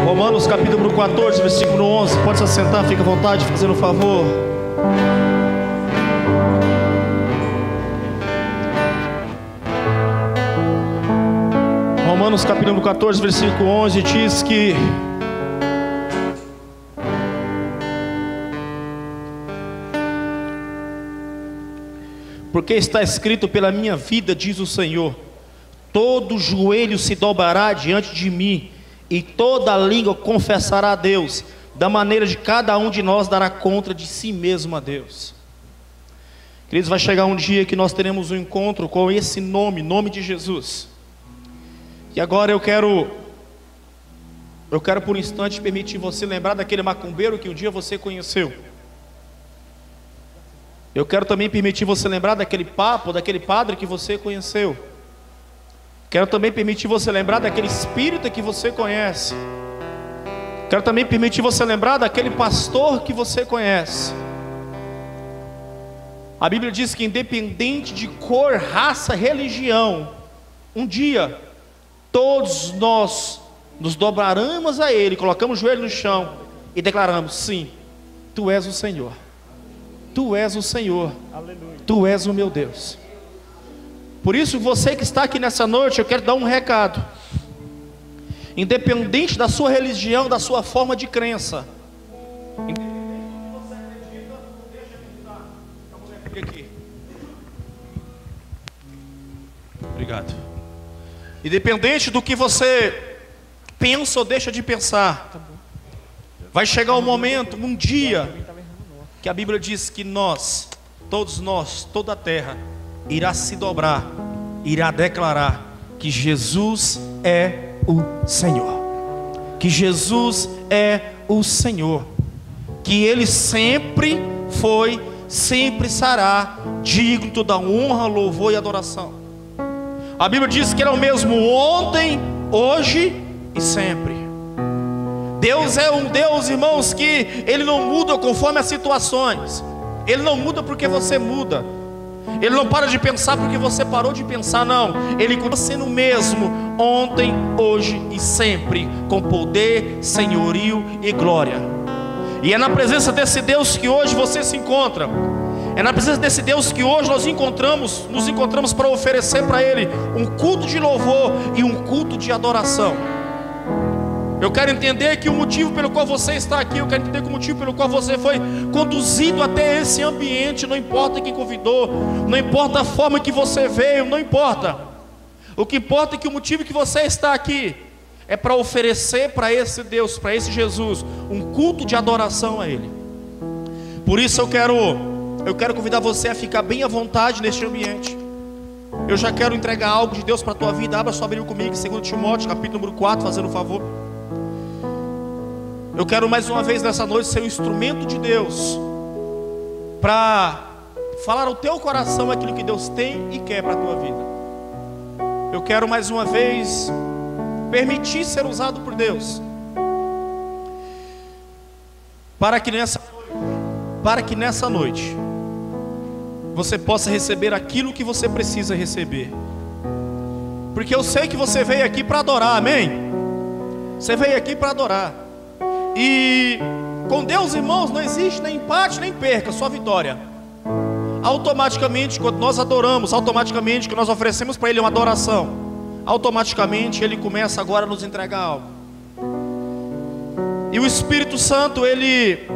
Romanos capítulo 14, versículo 11. Pode se assentar, fica à vontade, fazendo um favor. Romanos capítulo 14, versículo 11 diz que porque está escrito: pela minha vida, diz o Senhor, todo joelho se dobrará diante de mim, e toda língua confessará a Deus, da maneira de cada um de nós dará conta de si mesmo a Deus. Queridos, vai chegar um dia que nós teremos um encontro com esse nome de Jesus. E agora eu quero por um instante permitir você lembrar daquele macumbeiro que um dia você conheceu. Eu quero também permitir você lembrar daquele daquele padre que você conheceu. Quero também permitir você lembrar daquele espírita que você conhece. Quero também permitir você lembrar daquele pastor que você conhece. A Bíblia diz que independente de cor, raça, religião, um dia todos nós nos dobraremos a Ele, colocamos o joelho no chão e declaramos: sim, Tu és o Senhor. Tu és o Senhor. Aleluia. Tu és o meu Deus. Por isso, você que está aqui nessa noite, eu quero dar um recado. Independente da sua religião, da sua forma de crença, independente do que você acredita, não deixa de mudar. A mulher fica aqui. Obrigado. Independente do que você pensa ou deixa de pensar, vai chegar um momento, um dia, que a Bíblia diz que nós, todos nós, toda a terra irá se dobrar, irá declarar que Jesus é o Senhor, que Jesus é o Senhor, que Ele sempre foi, sempre será digno de toda honra, louvor e adoração. A Bíblia diz que Ele é o mesmo ontem, hoje e sempre. Deus é um Deus, irmãos, que Ele não muda conforme as situações. Ele não muda porque você muda. Ele não para de pensar porque você parou de pensar, não. Ele continua sendo o mesmo ontem, hoje e sempre, com poder, senhorio e glória. E é na presença desse Deus que hoje você se encontra. É na presença desse Deus que hoje nos encontramos para oferecer para Ele um culto de louvor e um culto de adoração. Eu quero entender que o motivo pelo qual você está aqui, eu quero entender que o motivo pelo qual você foi conduzido até esse ambiente, não importa quem convidou, não importa a forma que você veio, não importa. O que importa é que o motivo que você está aqui é para oferecer para esse Deus, para esse Jesus, um culto de adoração a Ele. Por isso eu quero convidar você a ficar bem à vontade neste ambiente. Eu já quero entregar algo de Deus para a tua vida. Abra sua Bíblia comigo, 2 Timóteo, capítulo número 4, fazendo um favor. Eu quero mais uma vez nessa noite ser um instrumento de Deus para falar ao teu coração aquilo que Deus tem e quer para a tua vida. Eu quero mais uma vez permitir ser usado por Deus para que nessa noite você possa receber aquilo que você precisa receber. Porque eu sei que você veio aqui para adorar, amém? Você veio aqui para adorar. E com Deus, irmãos, não existe nem empate nem perca, só vitória. Automaticamente, quando nós adoramos, automaticamente, que nós oferecemos para Ele uma adoração, automaticamente Ele começa agora a nos entregar algo. E o Espírito Santo, Ele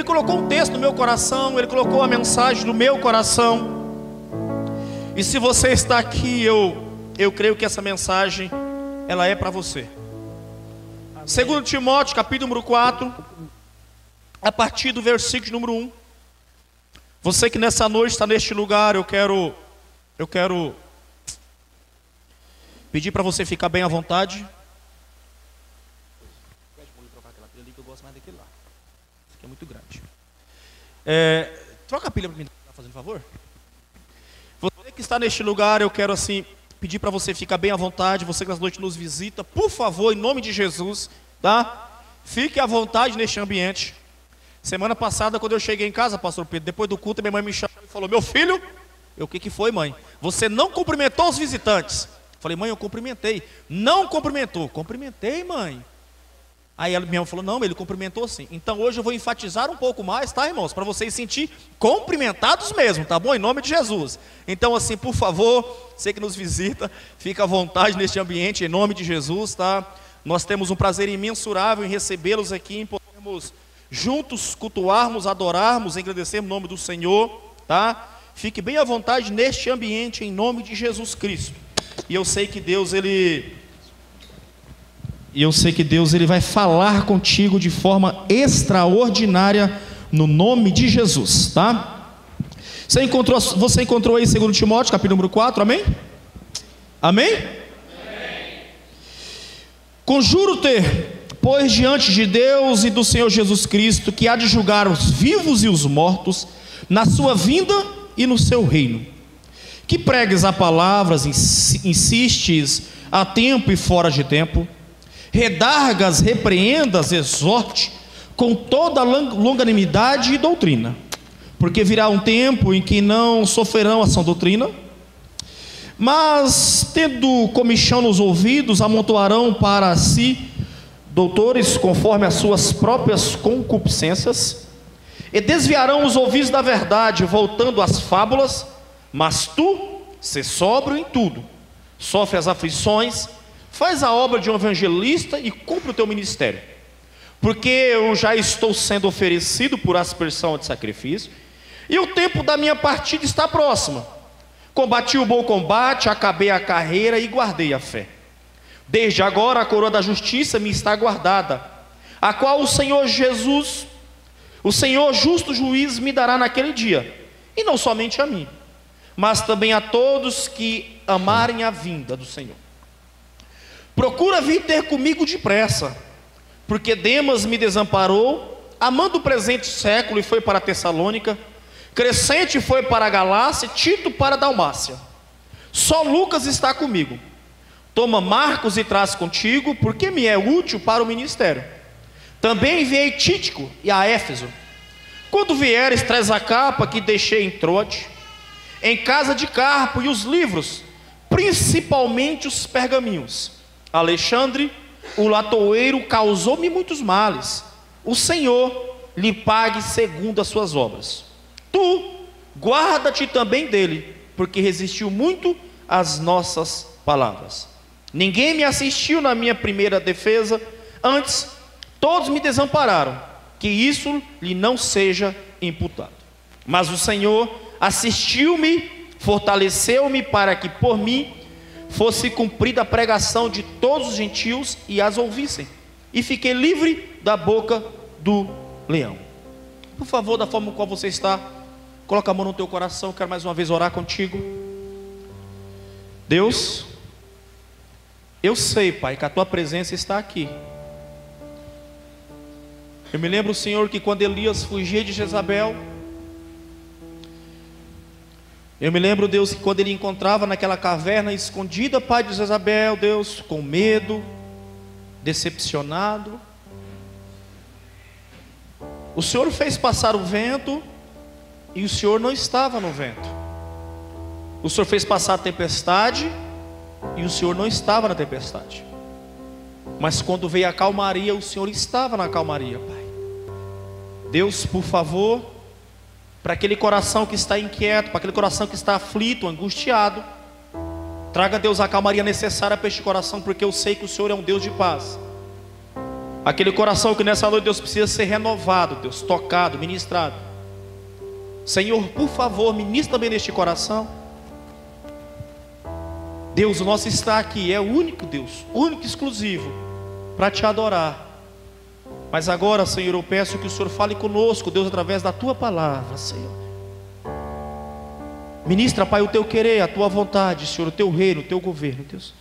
colocou um texto no meu coração, Ele colocou uma mensagem no meu coração. E se você está aqui, eu creio que essa mensagem, ela é para você. 2 Timóteo, capítulo número 4, a partir do versículo número 1. Você que nessa noite está neste lugar, eu quero pedir para você ficar bem à vontade. Eu gosto mais daquele lá. Esse aqui é muito grande. Troca a pilha para mim, tá fazendo favor? Você que está neste lugar, eu quero assim pedir para você ficar bem à vontade. Você que nessa noite nos visita, por favor, em nome de Jesus, tá? Fique à vontade neste ambiente. Semana passada, quando eu cheguei em casa, pastor Pedro, depois do culto, minha mãe me chamou e falou: meu filho, o que foi, mãe? Você não cumprimentou os visitantes. Falei: mãe, eu cumprimentei. Não cumprimentou. Cumprimentei, mãe. Aí minha irmã falou, não, ele cumprimentou sim. Então hoje eu vou enfatizar um pouco mais, tá, irmãos? Para vocês sentir cumprimentados mesmo, tá bom? Em nome de Jesus. Então assim, por favor, você que nos visita, fica à vontade neste ambiente, em nome de Jesus, tá? Nós temos um prazer imensurável em recebê-los aqui, em podermos juntos cultuarmos, adorarmos, engrandecermos o nome do Senhor, tá? Fique bem à vontade neste ambiente, em nome de Jesus Cristo. E eu sei que Deus, Ele vai falar contigo de forma extraordinária, no nome de Jesus, tá? Você encontrou aí 2 Timóteo, capítulo número 4, amém? Amém? Amém. Conjuro-te, pois, diante de Deus e do Senhor Jesus Cristo, que há de julgar os vivos e os mortos, na sua vinda e no seu reino, que pregues a palavras, insistes a tempo e fora de tempo, redargas, repreendas, exorte com toda longanimidade e doutrina, porque virá um tempo em que não sofrerão a sã doutrina, mas tendo comichão nos ouvidos, amontoarão para si doutores conforme as suas próprias concupiscências, e desviarão os ouvidos da verdade, voltando às fábulas. Mas tu, sê sóbrio em tudo, sofre as aflições, faz a obra de um evangelista e cumpre o teu ministério, porque eu já estou sendo oferecido por aspersão de sacrifício, e o tempo da minha partida está próximo. Combati o bom combate, acabei a carreira e guardei a fé. Desde agora a coroa da justiça me está guardada, a qual o Senhor Jesus, o Senhor justo juiz, me dará naquele dia, e não somente a mim, mas também a todos que amarem a vinda do Senhor. Procura vir ter comigo depressa, porque Demas me desamparou, amando o presente século, e foi para Tessalônica. Crescente foi para a Galácia, Tito para a Dalmácia. Só Lucas está comigo. Toma Marcos e traz contigo, porque me é útil para o ministério. Também enviei Tíquico e a Éfeso. Quando vieres, traz a capa que deixei em Troade, em casa de Carpo, e os livros, principalmente os pergaminhos. Alexandre, o latoeiro, causou-me muitos males. O Senhor lhe pague segundo as suas obras. Tu, guarda-te também dele, porque resistiu muito às nossas palavras. Ninguém me assistiu na minha primeira defesa, antes todos me desampararam, que isso lhe não seja imputado. Mas o Senhor assistiu-me, fortaleceu-me, para que por mim fosse cumprida a pregação de todos os gentios e as ouvissem, e fiquei livre da boca do leão. Por favor, da forma qual você está, coloca a mão no teu coração. Quero mais uma vez orar contigo. Deus, eu sei, Pai, que a tua presença está aqui. Eu me lembro, Senhor, que quando Elias fugia de Jezabel, eu me lembro, Deus, que quando ele encontrava naquela caverna escondida, Pai, de Jezabel, Deus, com medo, decepcionado, o Senhor fez passar o vento, e o Senhor não estava no vento. O Senhor fez passar a tempestade, e o Senhor não estava na tempestade. Mas quando veio a calmaria, o Senhor estava na calmaria, Pai. Deus, por favor, para aquele coração que está inquieto, para aquele coração que está aflito, angustiado, traga, Deus, a calmaria necessária para este coração, porque eu sei que o Senhor é um Deus de paz. Aquele coração que nessa noite, Deus, precisa ser renovado, Deus, tocado, ministrado. Senhor, por favor, ministra também neste coração. Deus, o nosso está aqui é o único Deus, único e exclusivo, para te adorar. Mas agora, Senhor, eu peço que o Senhor fale conosco, Deus, através da tua palavra, Senhor. Ministra, Pai, o teu querer, a tua vontade, Senhor, o teu reino, o teu governo, Deus.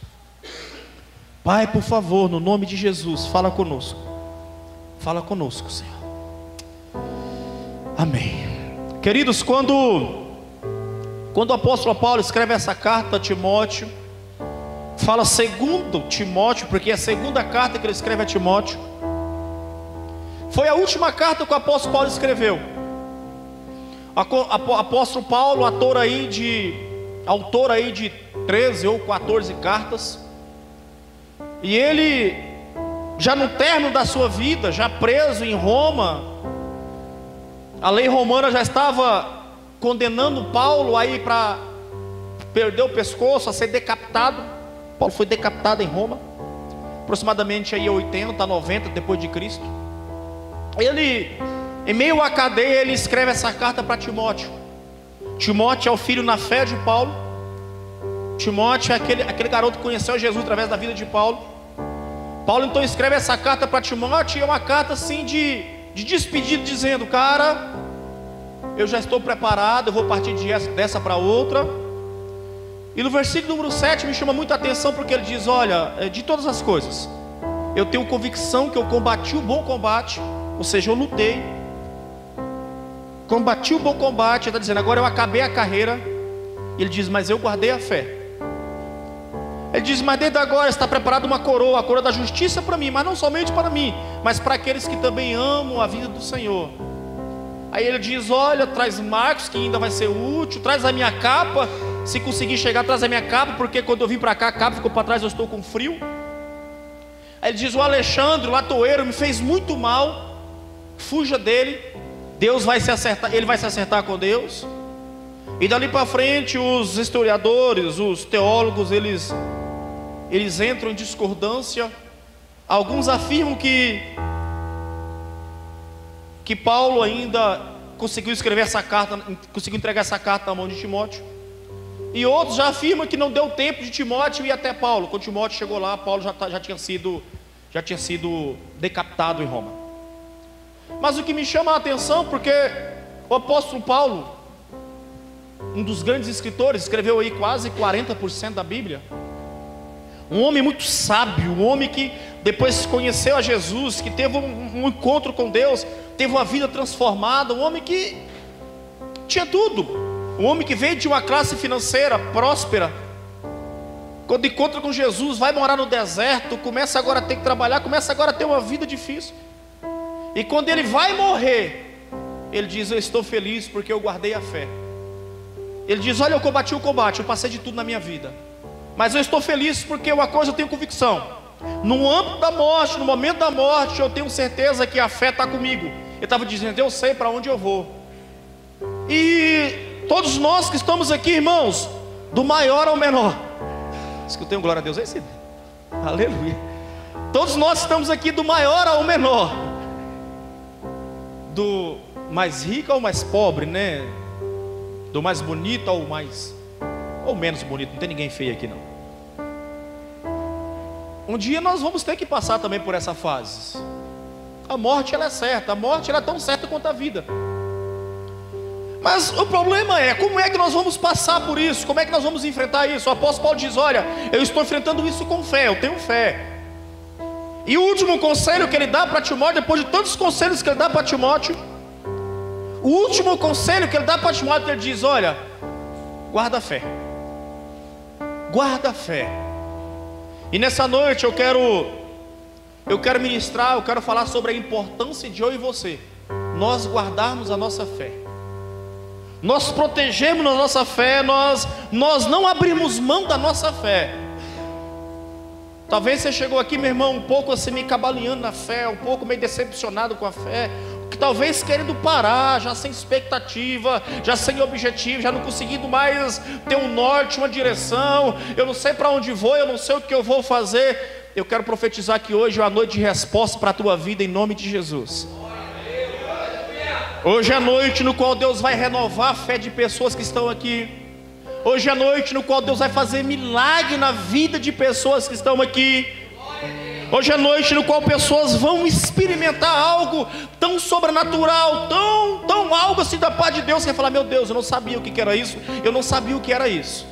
Pai, por favor, no nome de Jesus, fala conosco. Fala conosco, Senhor. Amém. Queridos, quando o apóstolo Paulo escreve essa carta a Timóteo, fala segundo Timóteo, porque é a segunda carta que ele escreve a Timóteo. Foi a última carta que o apóstolo Paulo escreveu. Apóstolo Paulo, autor aí de 13 ou 14 cartas. E ele já no término da sua vida, já preso em Roma, a lei romana já estava condenando Paulo aí para perder o pescoço, a ser decapitado. Paulo foi decapitado em Roma, aproximadamente aí 80, 90 depois de Cristo. Ele, em meio à cadeia, ele escreve essa carta para Timóteo. Timóteo é o filho na fé de Paulo. Timóteo é aquele garoto que conheceu Jesus através da vida de Paulo. Paulo então escreve essa carta para Timóteo, e é uma carta assim de despedida, dizendo: cara, eu já estou preparado, eu vou partir dessa para outra. E no versículo número 7 me chama muita atenção, porque ele diz: olha, de todas as coisas, eu tenho convicção que eu combati o bom combate, ou seja, eu lutei, combati o bom combate. Ele está dizendo: agora eu acabei a carreira. E ele diz: mas eu guardei a fé. Ele diz: mas desde agora está preparada uma coroa, a coroa da justiça para mim, mas não somente para mim, mas para aqueles que também amam a vida do Senhor. Aí ele diz: olha, traz Marcos, que ainda vai ser útil, traz a minha capa, se conseguir chegar, traz a minha capa, porque quando eu vim para cá, a capa ficou para trás, eu estou com frio. Aí ele diz: o Alexandre, o latoeiro, me fez muito mal, fuja dele, Deus vai se acertar, ele vai se acertar com Deus. E dali para frente, os historiadores, os teólogos, eles entram em discordância. Alguns afirmam que Paulo ainda conseguiu escrever essa carta, conseguiu entregar essa carta na mão de Timóteo. E outros já afirmam que não deu tempo de Timóteo ir até Paulo. Quando Timóteo chegou lá, Paulo já tinha sido decapitado em Roma. Mas o que me chama a atenção, porque o apóstolo Paulo, um dos grandes escritores, escreveu aí quase 40% da Bíblia. Um homem muito sábio, um homem que depois conheceu a Jesus, que teve um encontro com Deus, teve uma vida transformada, um homem que tinha tudo, um homem que veio de uma classe financeira próspera. Quando encontra com Jesus, vai morar no deserto, começa agora a ter que trabalhar, começa agora a ter uma vida difícil. E quando ele vai morrer, ele diz: eu estou feliz porque eu guardei a fé. Ele diz: olha, eu combati o combate, eu passei de tudo na minha vida, mas eu estou feliz porque uma coisa eu tenho convicção: no âmbito da morte, no momento da morte, eu tenho certeza que a fé está comigo. Ele estava dizendo: eu sei para onde eu vou. E todos nós que estamos aqui, irmãos, do maior ao menor, diz que eu tenho glória a Deus aí, Cid? Aleluia. Todos nós estamos aqui do maior ao menor, do mais rico ao mais pobre, né? Do mais bonito ao mais, ou menos bonito, não tem ninguém feio aqui não. Um dia nós vamos ter que passar também por essa fase. A morte ela é certa, a morte ela é tão certa quanto a vida. Mas o problema é, como é que nós vamos passar por isso? Como é que nós vamos enfrentar isso? O apóstolo Paulo diz: olha, eu estou enfrentando isso com fé, eu tenho fé. E o último conselho que ele dá para Timóteo, depois de tantos conselhos que ele dá para Timóteo, o último conselho que ele dá para Timóteo, ele diz: olha, guarda a fé. Guarda a fé. E nessa noite eu quero ministrar, eu quero falar sobre a importância de eu e você, nós guardarmos a nossa fé, nós protegermos a nossa fé, nós não abrimos mão da nossa fé. Talvez você chegou aqui, meu irmão, um pouco assim meio cabaleando na fé, um pouco meio decepcionado com a fé, que talvez querendo parar, já sem expectativa, já sem objetivo, já não conseguindo mais ter um norte, uma direção. Eu não sei para onde vou, eu não sei o que eu vou fazer. Eu quero profetizar que hoje é uma noite de resposta para a tua vida, em nome de Jesus. Hoje é a noite no qual Deus vai renovar a fé de pessoas que estão aqui. Hoje é a noite no qual Deus vai fazer milagre na vida de pessoas que estão aqui. Hoje é a noite no qual pessoas vão experimentar algo tão sobrenatural, tão algo assim da parte de Deus, que vai falar: meu Deus, eu não sabia o que era isso, eu não sabia o que era isso.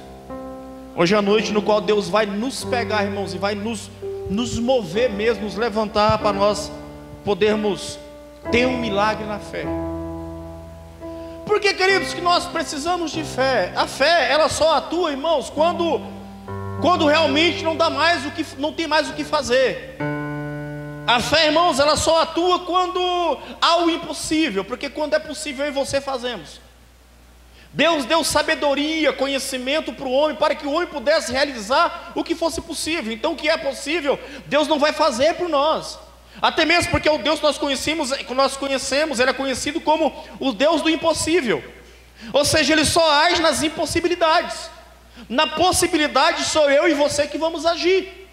Hoje é a noite no qual Deus vai nos pegar, irmãos, e vai nos mover mesmo, nos levantar para nós podermos ter um milagre na fé. Por que, queridos, que nós precisamos de fé? A fé, ela só atua, irmãos, quando realmente não tem mais o que fazer. A fé, irmãos, ela só atua quando há o impossível, porque quando é possível eu e você fazemos. Deus deu sabedoria, conhecimento para o homem, para que o homem pudesse realizar o que fosse possível. Então o que é possível, Deus não vai fazer por nós. Até mesmo porque o Deus que nós conhecemos, Ele é conhecido como o Deus do impossível. Ou seja, Ele só age nas impossibilidades. Na possibilidade sou eu e você que vamos agir.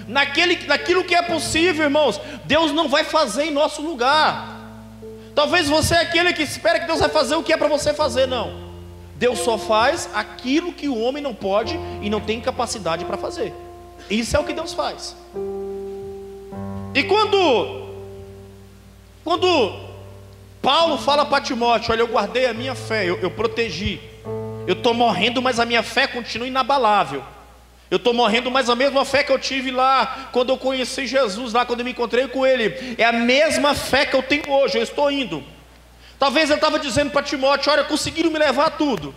Naquilo que é possível, irmãos, Deus não vai fazer em nosso lugar. Talvez você é aquele que espera que Deus vai fazer o que é para você fazer. Não, Deus só faz aquilo que o homem não pode e não tem capacidade para fazer. Isso é o que Deus faz. E quando Paulo fala para Timóteo: olha, eu guardei a minha fé, eu protegi, eu estou morrendo, mas a minha fé continua inabalável. Eu estou morrendo, mas a mesma fé que eu tive lá, quando eu conheci Jesus, lá quando eu me encontrei com Ele, é a mesma fé que eu tenho hoje, eu estou indo. Talvez ele estava dizendo para Timóteo: olha, conseguiram me levar a tudo.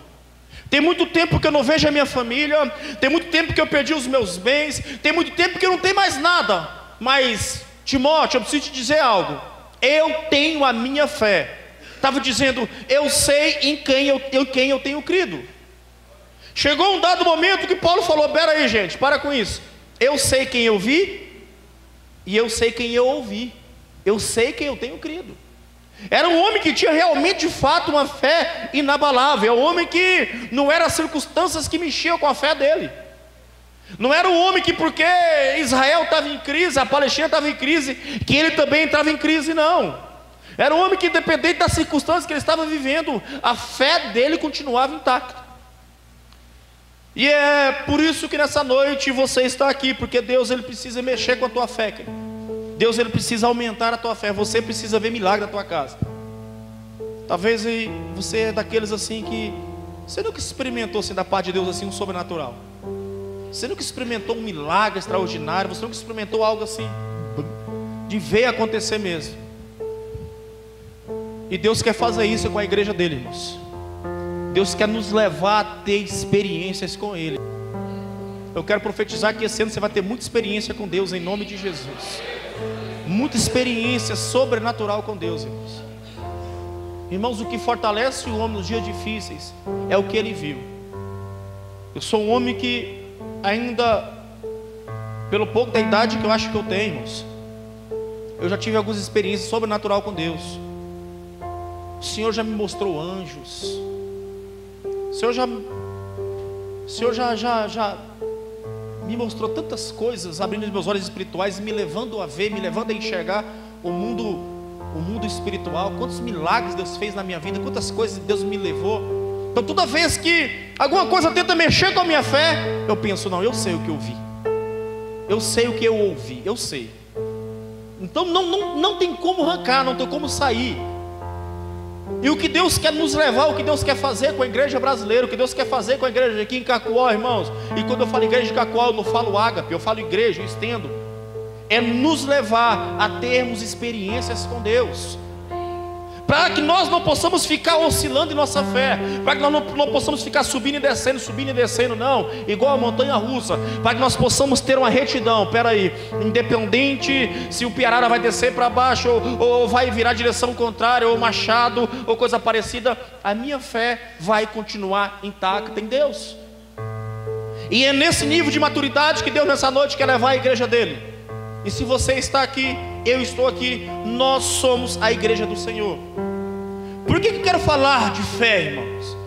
Tem muito tempo que eu não vejo a minha família, tem muito tempo que eu perdi os meus bens, tem muito tempo que eu não tenho mais nada. Mas, Timóteo, eu preciso te dizer algo. Eu tenho a minha fé. Estava dizendo, eu sei em quem eu tenho crido. Chegou um dado momento que Paulo falou: pera aí, gente, para com isso. Eu sei quem eu vi e eu sei quem eu ouvi. Eu sei quem eu tenho crido. Era um homem que tinha realmente, de fato, uma fé inabalável. É um homem que não eram as circunstâncias que mexiam com a fé dele. Não era um homem que, porque Israel estava em crise, a Palestina estava em crise, que ele também entrava em crise, não. Era um homem que, independente das circunstâncias que ele estava vivendo, a fé dele continuava intacta. E é por isso que nessa noite você está aqui, porque Deus, Ele precisa mexer com a tua fé, querido. Deus, Ele precisa aumentar a tua fé. Você precisa ver milagre na tua casa. Talvez você é daqueles assim que você nunca experimentou assim da parte de Deus assim um sobrenatural. Você nunca experimentou um milagre extraordinário. Você nunca experimentou algo assim de ver acontecer mesmo. E Deus quer fazer isso com a igreja dele, irmãos. Deus quer nos levar a ter experiências com Ele. Eu quero profetizar que esse ano você vai ter muita experiência com Deus, em nome de Jesus. Muita experiência sobrenatural com Deus, irmãos. Irmãos, o que fortalece o homem nos dias difíceis é o que ele viu. Eu sou um homem que ainda, pelo pouco da idade que eu acho que eu tenho, irmãos, eu já tive algumas experiências sobrenaturais com Deus. O Senhor já me mostrou anjos. O Senhor já me mostrou tantas coisas, abrindo os meus olhos espirituais, me levando a ver, me levando a enxergar o mundo espiritual. Quantos milagres Deus fez na minha vida, quantas coisas Deus me levou. Então toda vez que alguma coisa tenta mexer com a minha fé, eu penso: não, eu sei o que eu vi, eu sei o que eu ouvi, eu sei. Então não tem como arrancar, não tem como sair. E o que Deus quer nos levar, o que Deus quer fazer com a igreja brasileira, o que Deus quer fazer com a igreja aqui em Cacoal, irmãos. E quando eu falo igreja de Cacoal, eu não falo ágape, eu falo igreja, eu estendo. É nos levar a termos experiências com Deus, para que nós não possamos ficar oscilando em nossa fé, para que nós não possamos ficar subindo e descendo, não, igual a montanha russa, para que nós possamos ter uma retidão. Peraí, independente se o Piarara vai descer para baixo, ou vai virar direção contrária, ou Machado, ou coisa parecida, a minha fé vai continuar intacta em Deus. E é nesse nível de maturidade que Deus nessa noite quer levar a igreja dele. E se você está aqui, eu estou aqui, nós somos a igreja do Senhor. Por que eu quero falar de fé, irmãos?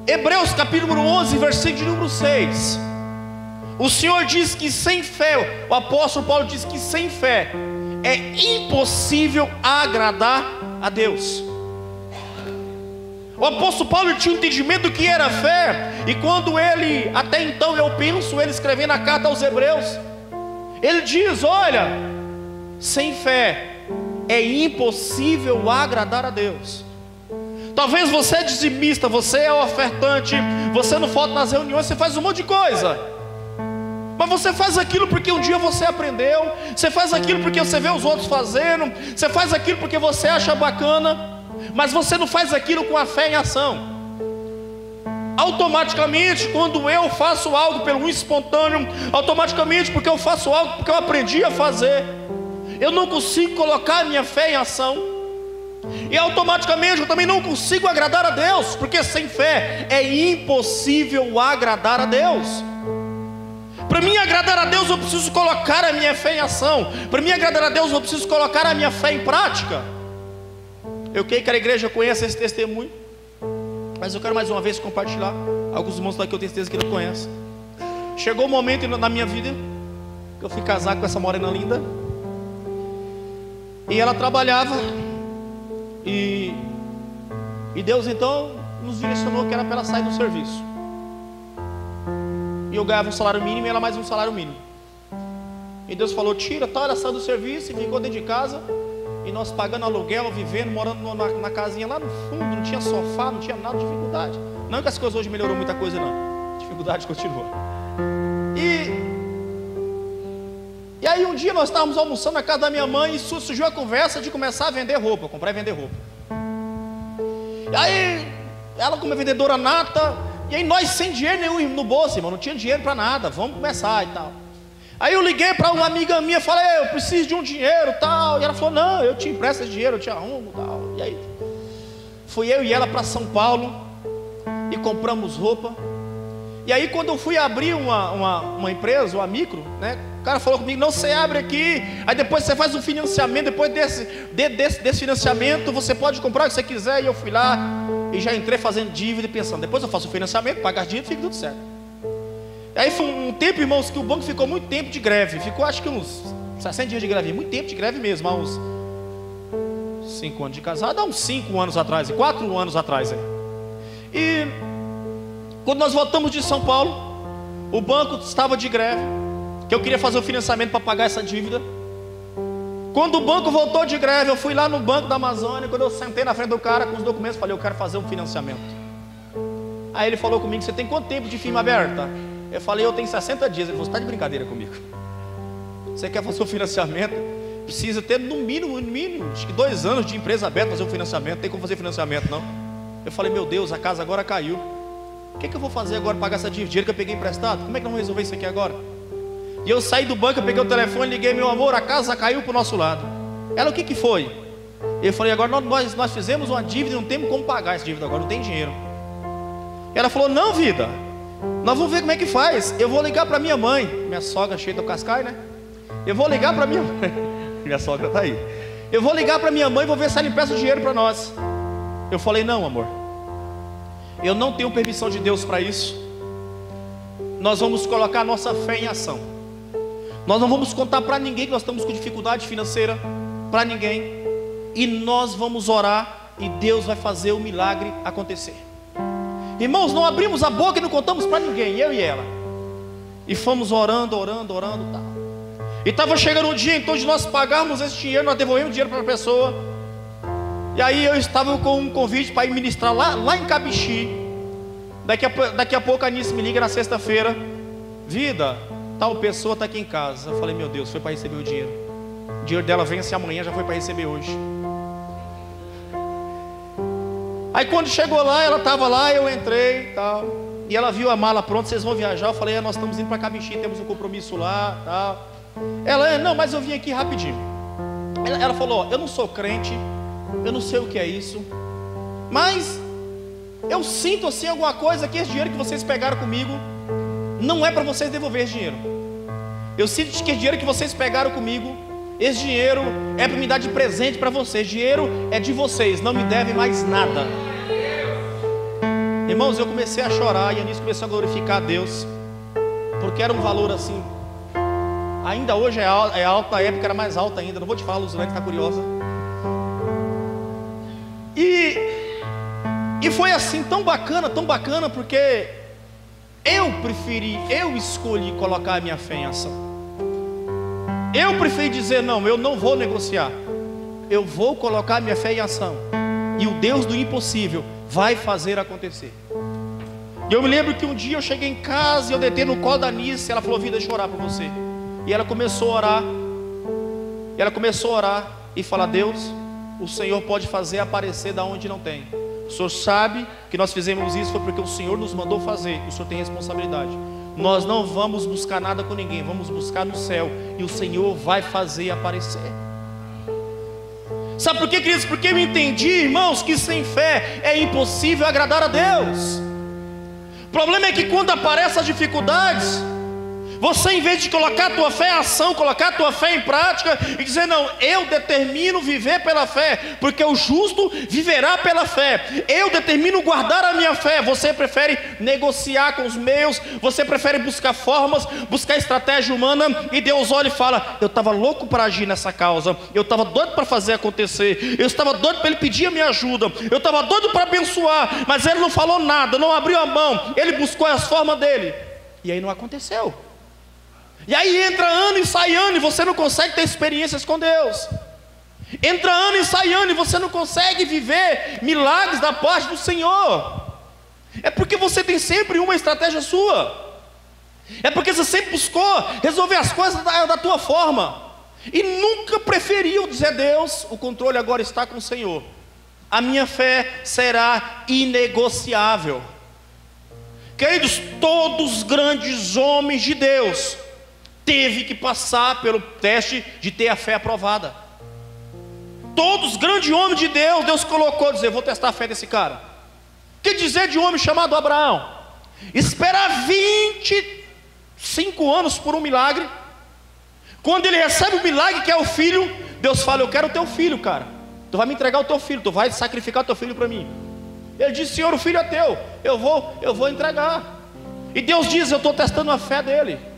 Hebreus capítulo 11, versículo número 6. O Senhor diz que sem fé, o apóstolo Paulo diz que sem fé é impossível agradar a Deus. O apóstolo Paulo tinha um entendimento do que era fé. E quando ele, até então eu penso, ele escrevendo a carta aos Hebreus, ele diz: olha, sem fé é impossível agradar a Deus. Talvez você é dizimista, você é ofertante, você não falta nas reuniões, você faz um monte de coisa, mas você faz aquilo porque um dia você aprendeu, você faz aquilo porque você vê os outros fazendo, você faz aquilo porque você acha bacana, mas você não faz aquilo com a fé em ação. Automaticamente, quando eu faço algo pelo espontâneo, automaticamente porque eu faço algo porque eu aprendi a fazer, eu não consigo colocar a minha fé em ação. E automaticamente eu também não consigo agradar a Deus, porque sem fé é impossível agradar a Deus. Para mim agradar a Deus eu preciso colocar a minha fé em ação. Para mim agradar a Deus eu preciso colocar a minha fé em prática. Eu creio que a igreja conhece esse testemunho, mas eu quero mais uma vez compartilhar. Alguns irmãos daqui eu tenho certeza que não conhecem. Chegou um momento na minha vida que eu fui casar com essa morena linda, e ela trabalhava, e Deus então nos direcionou que era para ela sair do serviço. E eu ganhava um salário mínimo e ela mais um salário mínimo. E Deus falou: tira, tá, ela saiu do serviço e ficou dentro de casa. E nós pagando aluguel, vivendo, morando na casinha lá no fundo. Não tinha sofá, não tinha nada de dificuldade. Não que as coisas hoje melhorou muita coisa, não. Dificuldade continua. E aí um dia nós estávamos almoçando na casa da minha mãe, e surgiu a conversa de começar a vender roupa, comprar e vender roupa. E aí ela como vendedora nata, e aí nós sem dinheiro nenhum no bolso, irmão, não tinha dinheiro para nada, vamos começar e tal. Aí eu liguei para uma amiga minha, falei: eu preciso de um dinheiro e tal. E ela falou: não, eu te empresto esse dinheiro, eu te arrumo e tal. E aí fui eu e ela para São Paulo e compramos roupa. E aí quando eu fui abrir uma empresa, uma micro, né, o cara falou comigo: não, você abre aqui, aí depois você faz um financiamento, depois desse financiamento você pode comprar o que você quiser. E eu fui lá e já entrei fazendo dívida e pensando: depois eu faço o financiamento, pago as dívidas, fica tudo certo. Aí foi um tempo, irmãos, que o banco ficou muito tempo de greve. Ficou acho que uns 60 dias de greve, muito tempo de greve mesmo, há uns 5 anos de casado, há uns 5 anos atrás, 4 anos atrás aí. E quando nós voltamos de São Paulo, o banco estava de greve, que eu queria fazer o financiamento para pagar essa dívida. Quando o banco voltou de greve, eu fui lá no Banco da Amazônia. Quando eu sentei na frente do cara com os documentos, falei: eu quero fazer um financiamento. Aí ele falou comigo: você tem quanto tempo de firma aberta? Eu falei: eu tenho 60 dias. Ele falou: você está de brincadeira comigo? Você quer fazer o financiamento? Precisa ter no mínimo, acho que 2 anos de empresa aberta para fazer o financiamento. Não tem como fazer financiamento, não. Eu falei: meu Deus, a casa agora caiu. O que eu vou fazer agora para pagar essa dívida? Dinheiro que eu peguei emprestado? Como é que nós vamos resolver isso aqui agora? E eu saí do banco, eu peguei o telefone, liguei: meu amor, a casa caiu para o nosso lado. Ela: o que foi? Eu falei: agora nós fizemos uma dívida e não temos como pagar essa dívida agora, não tem dinheiro. Ela falou: não, vida, nós vamos ver como é que faz. Eu vou ligar para minha mãe, minha sogra cheia do cascai, né? Eu vou ligar para minha mãe. Minha sogra está aí. Eu vou ligar para minha mãe e vou ver se ela empresta dinheiro para nós. Eu falei: não, amor, eu não tenho permissão de Deus para isso. Nós vamos colocar nossa fé em ação. Nós não vamos contar para ninguém que nós estamos com dificuldade financeira, para ninguém. E nós vamos orar e Deus vai fazer o milagre acontecer. Irmãos, não abrimos a boca e não contamos para ninguém, eu e ela. E fomos orando tal. E estava chegando um dia então de nós pagarmos esse dinheiro, nós devolvemos dinheiro para a pessoa. E aí eu estava com um convite para ir ministrar lá em Cabixi. Daqui a pouco a Anice me liga na sexta-feira: vida, tal pessoa está aqui em casa. Eu falei: meu Deus, foi para receber o dinheiro. O dinheiro dela vence amanhã, já foi para receber hoje. Aí quando chegou lá, ela estava lá, eu entrei e tal. E ela viu a mala pronta: vocês vão viajar? Eu falei: nós estamos indo para Cabixi, temos um compromisso lá tal. Ela: não, mas eu vim aqui rapidinho. Ela falou: eu não sou crente, eu não sei o que é isso, mas eu sinto assim alguma coisa, que esse dinheiro que vocês pegaram comigo não é para vocês devolver esse dinheiro. Eu sinto que esse dinheiro que vocês pegaram comigo, esse dinheiro é para me dar de presente para vocês. Dinheiro é de vocês, não me deve mais nada. Irmãos, eu comecei a chorar e a Anice começou a glorificar a Deus, porque era um valor assim, ainda hoje é alto, na época era mais alto ainda. Não vou te falar, Luzilene, está curiosa. E foi assim tão bacana, porque eu escolhi colocar a minha fé em ação. Eu preferi dizer: não, eu não vou negociar, eu vou colocar a minha fé em ação, e o Deus do impossível vai fazer acontecer. E eu me lembro que um dia eu cheguei em casa e eu deitei no colo da Anice. Ela falou: vida, deixa eu orar por você. E ela começou a orar, e falar: Deus, o Senhor pode fazer aparecer da onde não tem. O Senhor sabe que nós fizemos isso foi porque o Senhor nos mandou fazer. O Senhor tem responsabilidade. Nós não vamos buscar nada com ninguém, vamos buscar no céu, e o Senhor vai fazer aparecer. Sabe por quê, queridos? Porque eu entendi, irmãos, que sem fé é impossível agradar a Deus. O problema é que quando aparecem as dificuldades, você, em vez de colocar a tua fé em ação, colocar a tua fé em prática e dizer, não, eu determino viver pela fé, porque o justo viverá pela fé, eu determino guardar a minha fé, você prefere negociar com os meios, você prefere buscar formas, buscar estratégia humana, e Deus olha e fala, eu estava louco para agir nessa causa, eu estava doido para fazer acontecer, eu estava doido para Ele pedir a minha ajuda, eu estava doido para abençoar, mas Ele não falou nada, não abriu a mão, Ele buscou as formas dele, e aí não aconteceu. E aí entra ano e sai ano e você não consegue ter experiências com Deus. Entra ano e sai ano e você não consegue viver milagres da parte do Senhor. É porque você tem sempre uma estratégia sua. É porque você sempre buscou resolver as coisas da tua forma. E nunca preferiu dizer, Deus, o controle agora está com o Senhor. A minha fé será inegociável. Queridos, todos os grandes homens de Deus teve que passar pelo teste de ter a fé aprovada. Todos os grandes homens de Deus, Deus colocou, dizer, vou testar a fé desse cara. Que dizer de um homem chamado Abraão? Esperar 25 anos por um milagre. Quando ele recebe o milagre que é o filho, Deus fala, eu quero o teu filho, cara. Tu vai me entregar o teu filho, tu vai sacrificar o teu filho para mim. Ele diz, Senhor, o filho é teu, eu vou entregar. E Deus diz, eu estou testando a fé dele.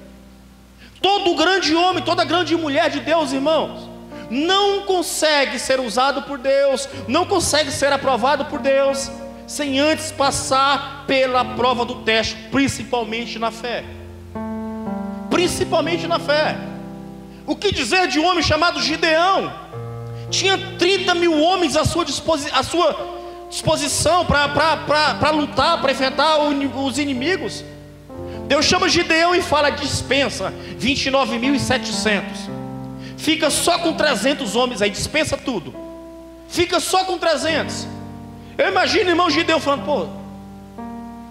Todo grande homem, toda grande mulher de Deus, irmãos, não consegue ser usado por Deus, não consegue ser aprovado por Deus, sem antes passar pela prova do teste, principalmente na fé. Principalmente na fé. O que dizer de um homem chamado Gideão? Tinha 30 mil homens à sua disposição para lutar, para enfrentar os inimigos. Deus chama Gideão e fala, dispensa 29.700. Fica só com 300 homens aí, dispensa tudo. Fica só com 300. Eu imagino, irmão Gideão falando, pô, o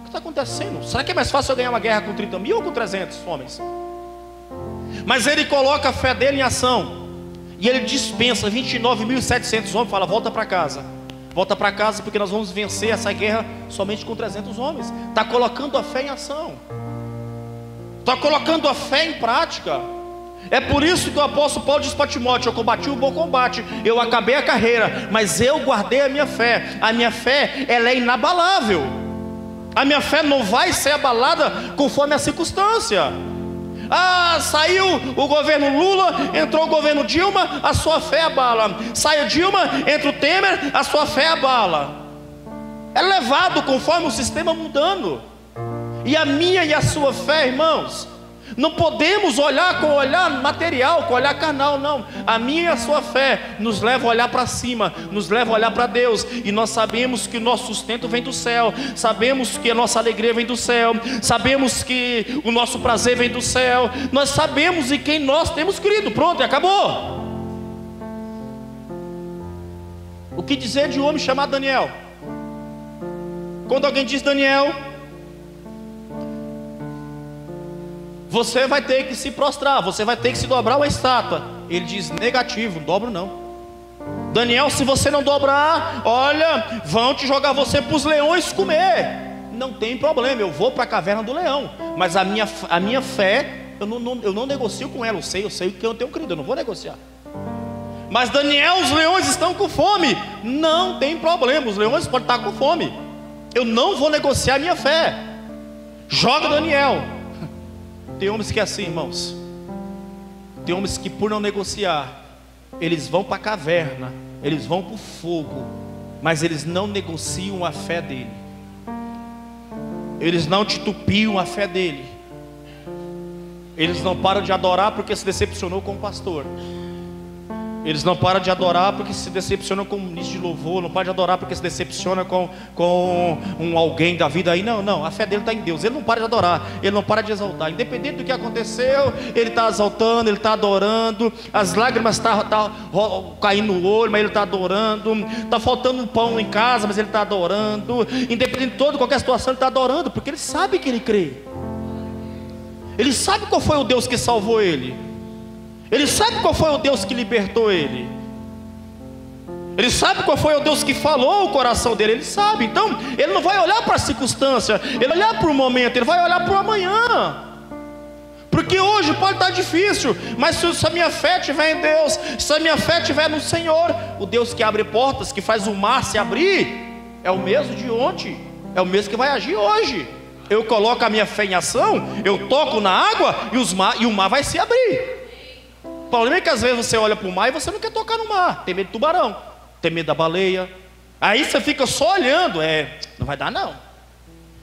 que está acontecendo? Será que é mais fácil eu ganhar uma guerra com 30 mil ou com 300 homens? Mas ele coloca a fé dele em ação. E ele dispensa 29.700 homens, fala, volta para casa. Volta para casa porque nós vamos vencer essa guerra somente com 300 homens. Está colocando a fé em ação. Está colocando a fé em prática. É por isso que o apóstolo Paulo diz para Timóteo, eu combati o bom combate, eu acabei a carreira, mas eu guardei a minha fé. A minha fé, ela é inabalável. A minha fé não vai ser abalada conforme a circunstância. Ah, saiu o governo Lula, entrou o governo Dilma, a sua fé abala. Sai a Dilma, entra o Temer, a sua fé abala. É levado conforme o sistema mudando. E a minha e a sua fé, irmãos, não podemos olhar com olhar material, com olhar carnal, não. A minha e a sua fé nos leva a olhar para cima, nos leva a olhar para Deus. E nós sabemos que o nosso sustento vem do céu, sabemos que a nossa alegria vem do céu, sabemos que o nosso prazer vem do céu. Nós sabemos em quem nós temos crido. Pronto, e acabou. O que dizer de um homem chamado Daniel? Quando alguém diz Daniel, você vai ter que se prostrar, você vai ter que se dobrar uma estátua. Ele diz, negativo, não dobro não. Daniel, se você não dobrar, olha, vão te jogar você para os leões comer. Não tem problema, eu vou para a caverna do leão. Mas a minha fé, eu não negocio com ela, eu sei o que eu tenho crido, eu não vou negociar. Mas Daniel, os leões estão com fome. Não tem problema, os leões podem estar com fome. Eu não vou negociar a minha fé. Joga Daniel. Tem homens que é assim, irmãos. Tem homens que por não negociar, eles vão para a caverna, eles vão para o fogo, mas eles não negociam a fé dele. Eles não titubeam a fé dele. Eles não param de adorar porque se decepcionou com o pastor. Eles não param de adorar porque se decepcionam com o ministro de louvor. Não param de adorar porque se decepciona com alguém da vida aí. Não, a fé dele está em Deus. Ele não para de adorar, ele não para de exaltar. Independente do que aconteceu, ele está exaltando, ele está adorando. As lágrimas estão caindo no olho, mas ele está adorando. Está faltando um pão em casa, mas ele está adorando. Independente de toda qualquer situação, ele está adorando, porque ele sabe que ele crê. Ele sabe qual foi o Deus que salvou ele. Ele sabe qual foi o Deus que libertou ele. Ele sabe qual foi o Deus que falou o coração dele, ele sabe. Então, ele não vai olhar para a circunstância, ele vai olhar para o momento, ele vai olhar para o amanhã. Porque hoje pode estar difícil, mas se a minha fé estiver em Deus, se a minha fé estiver no Senhor, o Deus que abre portas, que faz o mar se abrir, é o mesmo de ontem, é o mesmo que vai agir hoje. Eu coloco a minha fé em ação, eu toco na água e o mar vai se abrir. O problema é que às vezes você olha para o mar e você não quer tocar no mar, tem medo do tubarão, tem medo da baleia, aí você fica só olhando, não vai dar não.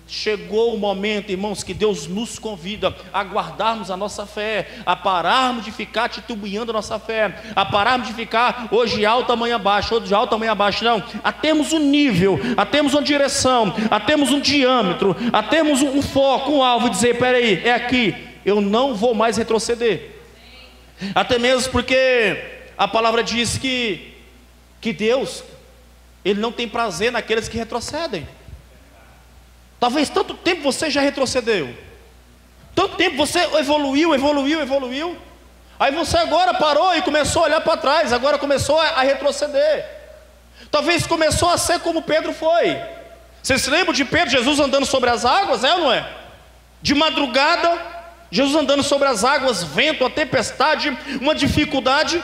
Chegou o momento, irmãos, que Deus nos convida a guardarmos a nossa fé, a pararmos de ficar titubeando a nossa fé, a pararmos de ficar hoje alto, amanhã baixo, hoje alto, amanhã baixo, não, a termos um nível, a termos uma direção, a termos um diâmetro, a termos um foco, um alvo, e dizer, espera aí, é aqui, eu não vou mais retroceder. Até mesmo porque a palavra diz que Deus, Ele não tem prazer naqueles que retrocedem. Talvez tanto tempo você já retrocedeu, tanto tempo você evoluiu, aí você agora parou e começou a olhar para trás, agora começou a retroceder. Talvez começou a ser como Pedro foi. Vocês se lembram de Pedro, Jesus andando sobre as águas, é ou não é? De madrugada, Jesus andando sobre as águas, vento, a tempestade, uma dificuldade.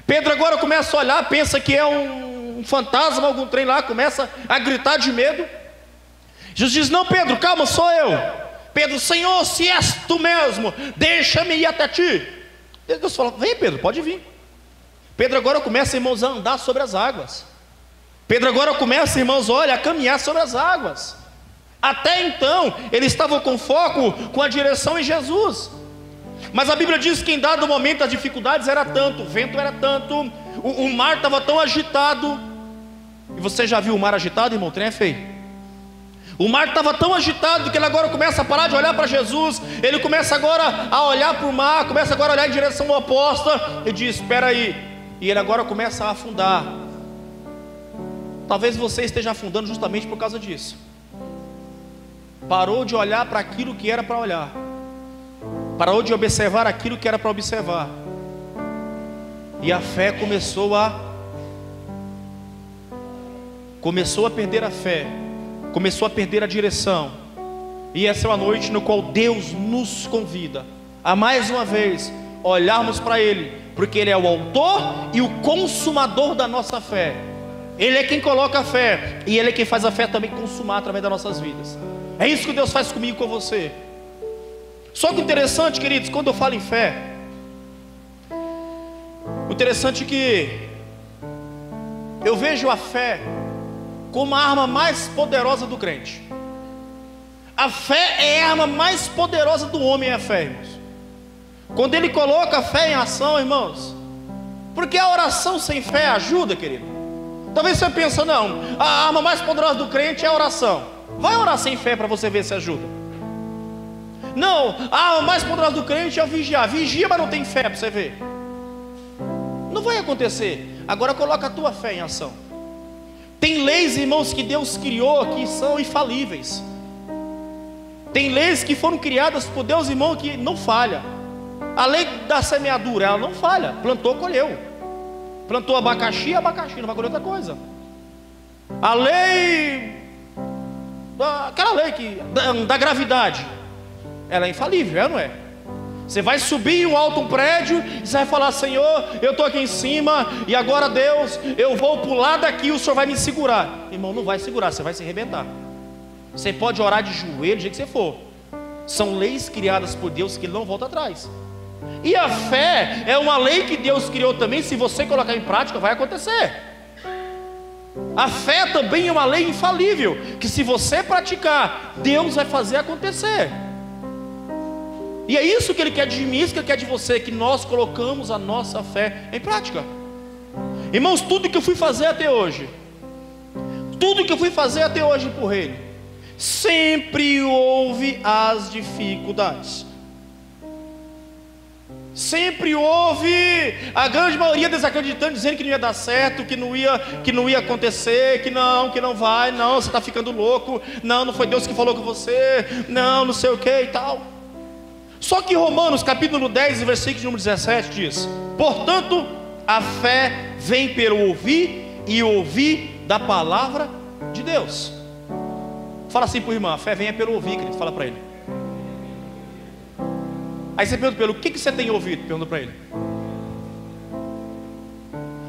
Pedro agora começa a olhar, pensa que é um fantasma, algum trem lá, começa a gritar de medo. Jesus diz, não Pedro, calma, sou eu. Pedro, Senhor, se és tu mesmo, deixa-me ir até ti. Deus fala, vem Pedro, pode vir. Pedro agora começa, irmãos, a andar sobre as águas. Pedro agora começa, irmãos, olha, a caminhar sobre as águas. Até então, ele estava com foco, com a direção em Jesus. Mas a Bíblia diz que em dado momento as dificuldades eram tanto, o vento era tanto, o mar estava tão agitado. E você já viu o mar agitado, irmão? O trem é feio. O mar estava tão agitado que ele agora começa a parar de olhar para Jesus. Ele começa agora a olhar para o mar, começa agora a olhar em direção oposta e diz, espera aí. E ele agora começa a afundar. Talvez você esteja afundando justamente por causa disso. Parou de olhar para aquilo que era para olhar, parou de observar aquilo que era para observar, e a fé começou a perder a fé, começou a perder a direção. E essa é uma noite no qual Deus nos convida a mais uma vez olharmos para Ele, porque Ele é o autor e o consumador da nossa fé. Ele é quem coloca a fé, e Ele é quem faz a fé também consumar através das nossas vidas. É isso que Deus faz comigo e com você. Só que interessante, queridos, quando eu falo em fé, o interessante é que eu vejo a fé como a arma mais poderosa do crente. A fé é a arma mais poderosa do homem, é a fé, irmãos. Quando ele coloca a fé em ação, irmãos, porque a oração sem fé ajuda, querido. Talvez você pense, não, a arma mais poderosa do crente é a oração. Vai orar sem fé para você ver se ajuda. Não, a arma mais poderosa do crente é o vigiar. Vigia, mas não tem fé para você ver. Não vai acontecer. Agora coloca a tua fé em ação. Tem leis, irmãos, que Deus criou que são infalíveis. Tem leis que foram criadas por Deus, irmão, que não falha. A lei da semeadura, ela não falha. Plantou, colheu. Plantou abacaxi, não vai colher outra coisa. A lei, aquela lei da gravidade, ela é infalível, não é? Você vai subir em alto um prédio e você vai falar, Senhor, eu estou aqui em cima, e agora Deus, eu vou pular daqui e o Senhor vai me segurar. Irmão, não vai segurar, você vai se arrebentar. Você pode orar de joelho, do jeito que você for. São leis criadas por Deus que não voltam atrás. E a fé é uma lei que Deus criou também. Se você colocar em prática, vai acontecer. A fé também é uma lei infalível, que se você praticar, Deus vai fazer acontecer. E é isso que Ele quer de mim, isso que Ele quer de você, que nós colocamos a nossa fé em prática. Irmãos, tudo que eu fui fazer até hoje, por Ele, sempre houve as dificuldades. Sempre houve a grande maioria desacreditando, dizendo que não ia dar certo, que não ia acontecer, que não vai, não, você está ficando louco, não foi Deus que falou com você, não sei o que e tal. Só que Romanos capítulo 10, versículo número 17 diz: portanto, a fé vem pelo ouvir, e ouvir da palavra de Deus. Fala assim para o irmão: a fé vem pelo ouvir, querido. Fala para ele. Aí você pergunta pelo que você tem ouvido? Pergunta para ele.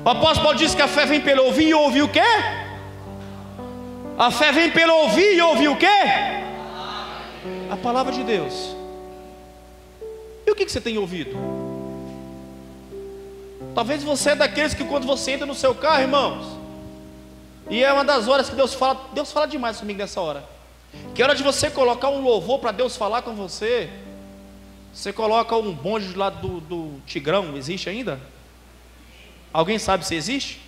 O apóstolo Paulo disse que a fé vem pelo ouvir e ouvir o quê? A fé vem pelo ouvir e ouvir o quê? A palavra de Deus. E o que você tem ouvido? Talvez você é daqueles que quando você entra no seu carro, irmãos, e é uma das horas que Deus fala demais comigo nessa hora, que é hora de você colocar um louvor para Deus falar com você. Você coloca um bonde do lado do Tigrão, existe ainda? Alguém sabe se existe?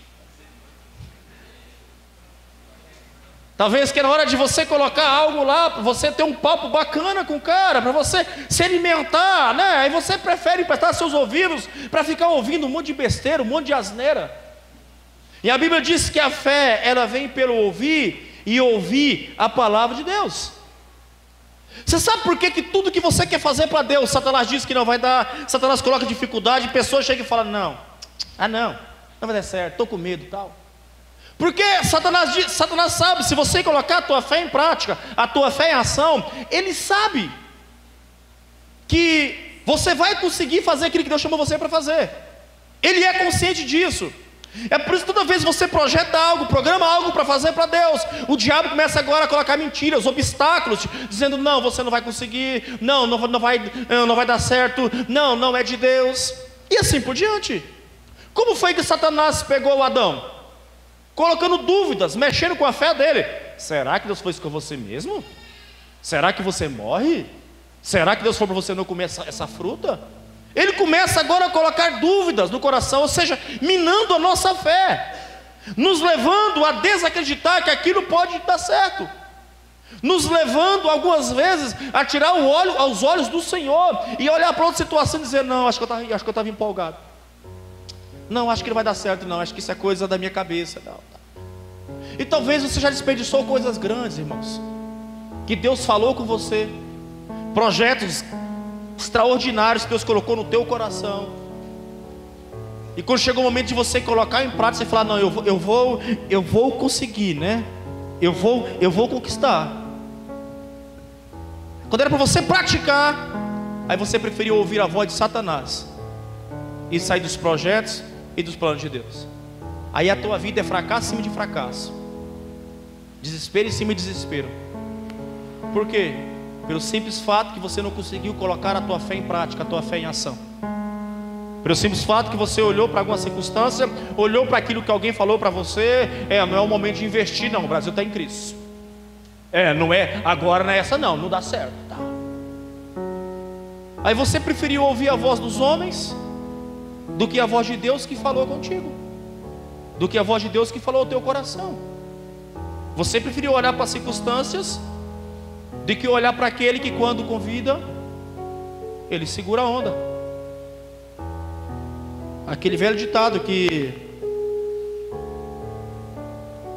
Talvez que é na hora de você colocar algo lá, para você ter um papo bacana com o cara, para você se alimentar, né? Aí você prefere emprestar seus ouvidos para ficar ouvindo um monte de besteira, um monte de asneira. E a Bíblia diz que a fé, ela vem pelo ouvir e ouvir a palavra de Deus. Você sabe por que tudo que você quer fazer para Deus, Satanás diz que não vai dar, Satanás coloca dificuldade, pessoas chegam e falam: não vai dar certo, estou com medo e tal. Porque Satanás sabe, se você colocar a tua fé em prática, a tua fé em ação, ele sabe que você vai conseguir fazer aquilo que Deus chamou você para fazer. Ele é consciente disso. É por isso que toda vez que você projeta algo, programa algo para fazer para Deus, o diabo começa agora a colocar mentiras, obstáculos, dizendo: não, você não vai conseguir, não vai dar certo, não é de Deus, e assim por diante. Como foi que Satanás pegou o Adão? Colocando dúvidas, mexendo com a fé dele. Será que Deus fez com você mesmo? Será que você morre? Será que Deus falou para você não comer essa fruta? Ele começa agora a colocar dúvidas no coração, ou seja, minando a nossa fé, nos levando a desacreditar que aquilo pode dar certo, nos levando algumas vezes a tirar o olho aos olhos do Senhor e olhar para outra situação e dizer: não, acho que eu estava empolgado, não, acho que não vai dar certo, não, acho que isso é coisa da minha cabeça, não. E talvez você já desperdiçou coisas grandes, irmãos, que Deus falou com você, projetos extraordinários que Deus colocou no teu coração, e quando chegou o momento de você colocar em prática, você falar: não, eu vou conseguir, né? Eu vou conquistar. Quando era para você praticar, aí você preferiu ouvir a voz de Satanás e sair dos projetos e dos planos de Deus. Aí a tua vida é fracasso em cima de fracasso, desespero em cima de desespero. Por quê? Pelo simples fato que você não conseguiu colocar a tua fé em prática, a tua fé em ação. Pelo simples fato que você olhou para alguma circunstância, olhou para aquilo que alguém falou para você: não é o momento de investir, não, o Brasil está em crise. Não é, agora não é essa não dá certo, tá? Aí você preferiu ouvir a voz dos homens do que a voz de Deus que falou contigo, do que a voz de Deus que falou ao teu coração. Você preferiu olhar para as circunstâncias do que olhar para aquele que, quando convida, ele segura a onda. Aquele velho ditado que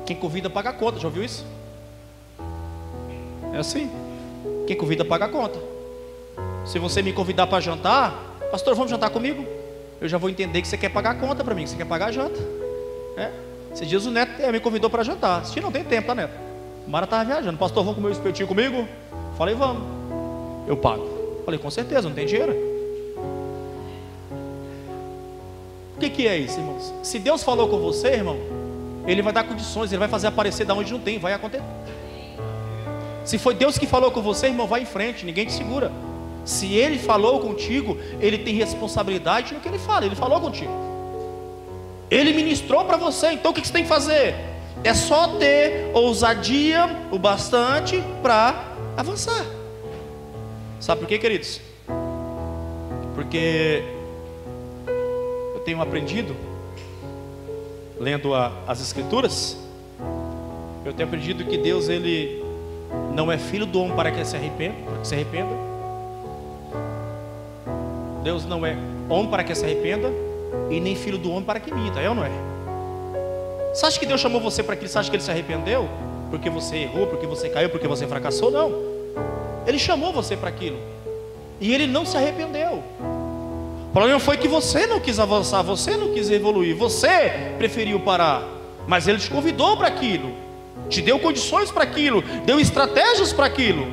quem convida paga a conta, já ouviu isso? É assim: quem convida paga a conta. Se você me convidar para jantar: pastor, vamos jantar comigo? Eu já vou entender que você quer pagar a conta para mim, que você quer pagar a janta. Esses dias o Neto me convidou para jantar. Esse dia não tem tempo, tá, Neto? O Mara estava viajando: pastor, vamos comer um espetinho comigo? Falei: vamos. Eu pago. Falei: com certeza, não tem dinheiro. O que é isso, irmãos? Se Deus falou com você, irmão, Ele vai dar condições, Ele vai fazer aparecer da onde não tem, vai acontecer. Se foi Deus que falou com você, irmão, vai em frente, ninguém te segura. Se Ele falou contigo, Ele tem responsabilidade no que Ele fala. Ele falou contigo, Ele ministrou para você. Então o que você tem que fazer? É só ter ousadia o bastante para avançar. Sabe por quê, queridos? Porque eu tenho aprendido, lendo as Escrituras, eu tenho aprendido que Deus, Ele não é filho do homem para que se arrependa. Deus não é homem para que se arrependa, e nem filho do homem para que minta, é ou não é? Você acha que Deus chamou você para aquilo? Você acha que Ele se arrependeu? Porque você errou, porque você caiu, porque você fracassou? Não. Ele chamou você para aquilo, e Ele não se arrependeu. O problema foi que você não quis avançar, você não quis evoluir, você preferiu parar. Mas Ele te convidou para aquilo, te deu condições para aquilo, deu estratégias para aquilo.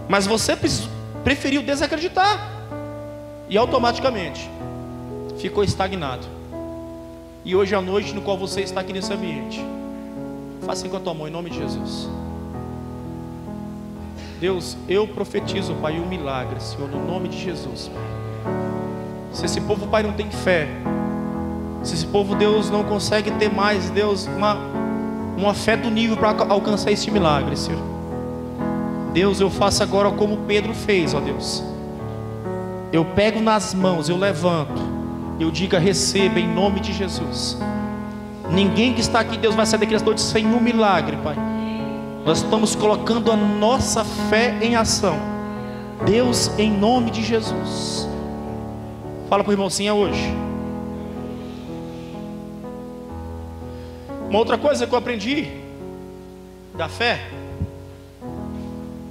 Mas você preferiu desacreditar e automaticamente ficou estagnado. E hoje à noite, no qual você está aqui nesse ambiente, faça assim com a tua mão, em nome de Jesus. Deus, eu profetizo, Pai, um milagre, Senhor, no nome de Jesus, Pai. Se esse povo, Pai, não tem fé, se esse povo, Deus, não consegue ter mais, Deus, uma fé do nível para alcançar este milagre, Senhor, Deus, eu faço agora como Pedro fez, ó Deus. Eu pego nas mãos, eu levanto, eu digo, receba em nome de Jesus. Ninguém que está aqui, Deus, vai sair daqui esta noite sem um milagre, Pai. Nós estamos colocando a nossa fé em ação, Deus, em nome de Jesus. Fala para o irmão assim, é hoje. Uma outra coisa que eu aprendi da fé,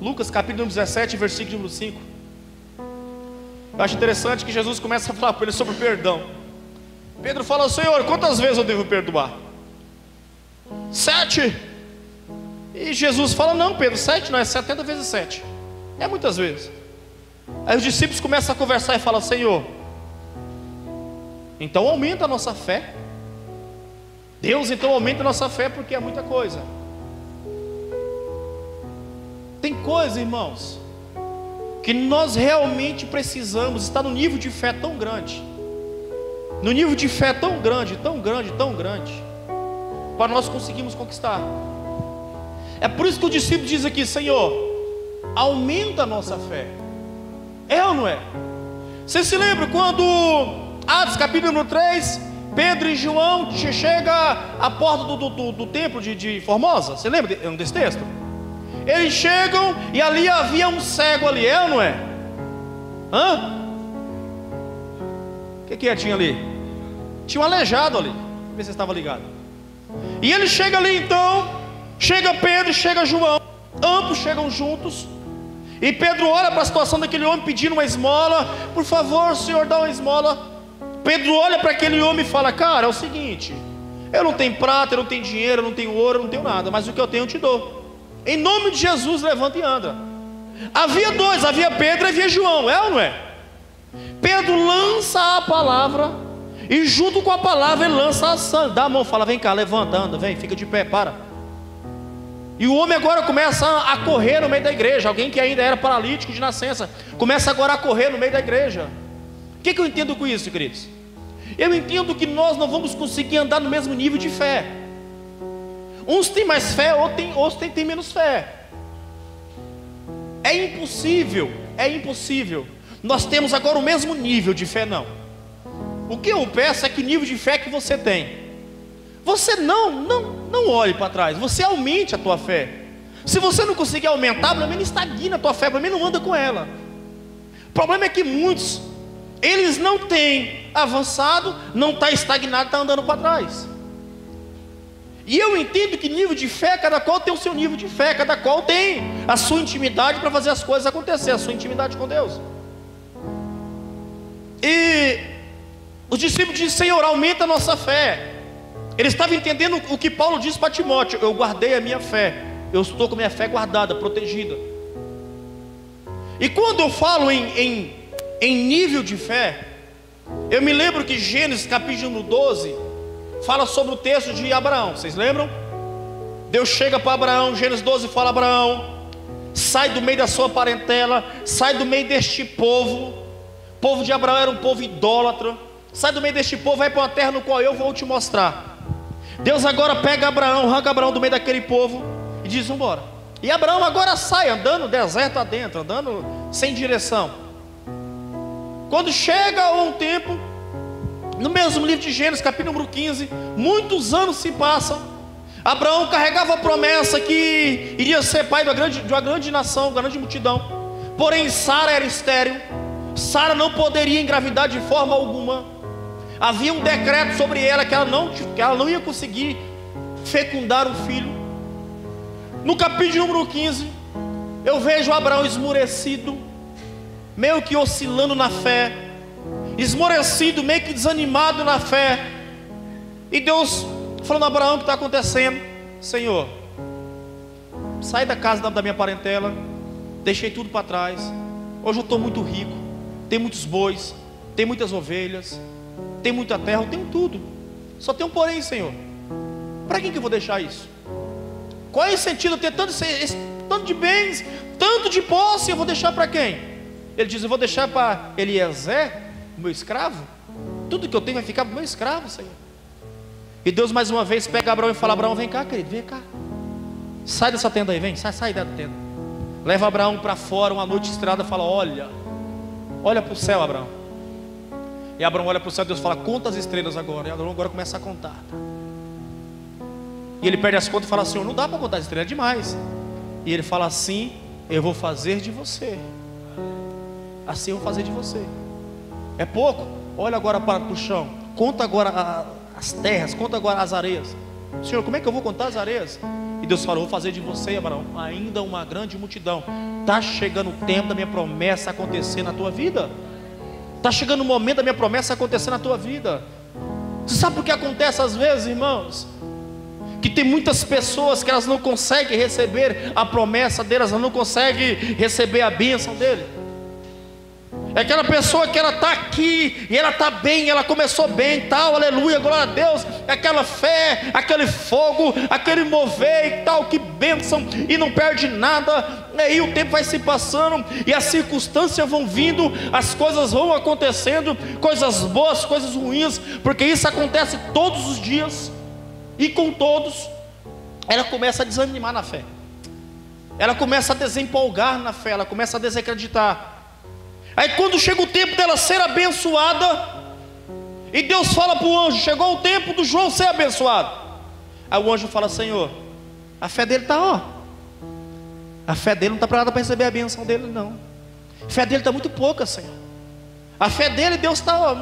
Lucas capítulo 17, versículo número 5. Eu acho interessante que Jesus começa a falar para ele sobre perdão. Pedro fala, Senhor, quantas vezes eu devo perdoar? 7. E Jesus fala, não Pedro, 7 não, é 70 vezes 7. É muitas vezes. Aí os discípulos começam a conversar e falam, Senhor, então aumenta a nossa fé. Deus, então aumenta a nossa fé, porque é muita coisa. Tem coisa, irmãos, que nós realmente precisamos estar no nível de fé tão grande, no nível de fé tão grande, tão grande, tão grande, para nós conseguirmos conquistar. É por isso que o discípulo diz aqui, Senhor, aumenta a nossa fé. É ou não é? Você se lembra quando Atos capítulo número 3, Pedro e João chegam à porta do templo de Formosa? Você lembra desse texto? Eles chegam e ali havia um cego ali, é ou não é? O que tinha ali? Tinha um aleijado ali. Vê se você estava ligado. E ele chega ali então, chega Pedro, chega João, ambos chegam juntos. E Pedro olha para a situação daquele homem pedindo uma esmola. Por favor, Senhor, dá uma esmola. Pedro olha para aquele homem e fala, cara, é o seguinte, eu não tenho prata, eu não tenho dinheiro, eu não tenho ouro, eu não tenho nada, mas o que eu tenho eu te dou. Em nome de Jesus, levanta e anda. Havia dois, havia Pedro e havia João, é ou não é? Pedro lança a palavra, e junto com a palavra ele lança a ação. Dá a mão, fala, vem cá, levanta, anda, vem, fica de pé, para. E o homem agora começa a correr no meio da igreja. Alguém que ainda era paralítico de nascença, começa agora a correr no meio da igreja. O que eu entendo com isso, queridos? Eu entendo que nós não vamos conseguir andar no mesmo nível de fé. Uns têm mais fé, outros têm menos fé. É impossível, é impossível nós temos agora o mesmo nível de fé, não. O que eu peço é que nível de fé que você tem, você não olhe para trás, você aumente a tua fé. Se você não conseguir aumentar, pelo menos estagna a tua fé, pelo menos não anda com ela. O problema é que muitos, eles não têm avançado, não está estagnado, está andando para trás. E eu entendo que nível de fé, cada qual tem o seu nível de fé, cada qual tem a sua intimidade para fazer as coisas acontecer, a sua intimidade com Deus. E os discípulos dizem, Senhor, aumenta a nossa fé. Eles estavam entendendo o que Paulo disse para Timóteo, eu guardei a minha fé, eu estou com a minha fé guardada, protegida. E quando eu falo em nível de fé, eu me lembro que Gênesis capítulo 12 fala sobre o texto de Abraão. Vocês lembram? Deus chega para Abraão, Gênesis 12 fala, Abraão, sai do meio da sua parentela, sai do meio deste povo. O povo de Abraão era um povo idólatra. Sai do meio deste povo, vai para uma terra no qual eu vou te mostrar. Deus agora pega Abraão, arranca Abraão do meio daquele povo e diz, vamos embora. E Abraão agora sai, andando deserto adentro, andando sem direção. Quando chega um tempo, no mesmo livro de Gênesis, capítulo número 15, muitos anos se passam. Abraão carregava a promessa que iria ser pai de uma grande nação, de uma grande multidão. Porém Sara era estéril, Sara não poderia engravidar de forma alguma. Havia um decreto sobre ela que ela não ia conseguir fecundar um filho. No capítulo número 15, eu vejo Abraão esmurecido, meio que oscilando na fé, esmorecido, meio que desanimado na fé. E Deus falando a Abraão o que está acontecendo. Senhor, sai da casa da minha parentela, deixei tudo para trás. Hoje eu estou muito rico, tenho muitos bois, tenho muitas ovelhas, tenho muita terra, eu tenho tudo. Só tem um porém, Senhor. Para quem que eu vou deixar isso? Qual é o sentido de ter tanto de bens, tanto de posse? Eu vou deixar para quem? Ele diz: eu vou deixar para Eliezer, meu escravo. Tudo que eu tenho vai ficar para o meu escravo, Senhor. E Deus mais uma vez pega Abraão e fala: Abraão, vem cá, querido, vem cá. Sai dessa tenda aí, vem, sai da tenda. Leva Abraão para fora, uma noite estrada, fala: olha para o céu, Abraão. E Abraão olha para o céu, Deus fala: conta as estrelas agora. E Abraão agora começa a contar. E ele perde as contas e fala: Senhor, não dá para contar as estrelas, é demais. E ele fala assim: eu vou fazer de você. Assim eu vou fazer de você. É pouco? Olha agora para o chão. Conta agora as terras, conta agora as areias. Senhor, como é que eu vou contar as areias? E Deus falou: vou fazer de você, Abraão, ainda uma grande multidão. Está chegando o tempo da minha promessa acontecer na tua vida. Está chegando o momento da minha promessa acontecer na tua vida. Você sabe por que acontece às vezes, irmãos? Que tem muitas pessoas que elas não conseguem receber a promessa delas, elas não conseguem receber a bênção dele. É aquela pessoa que ela está aqui e ela está bem, ela começou bem, tal, aleluia, glória a Deus. É aquela fé, aquele fogo, aquele mover e tal, que bênção, e não perde nada. E aí o tempo vai se passando e as circunstâncias vão vindo, as coisas vão acontecendo, coisas boas, coisas ruins, porque isso acontece todos os dias. E com todos, ela começa a desanimar na fé, ela começa a desempolgar na fé, ela começa a desacreditar. Aí quando chega o tempo dela ser abençoada, e Deus fala para o anjo: chegou o tempo do João ser abençoado. Aí o anjo fala: Senhor, a fé dele está, a fé dele não está para nada para receber a bênção dele, não. A fé dele está muito pouca, Senhor. A fé dele, Deus está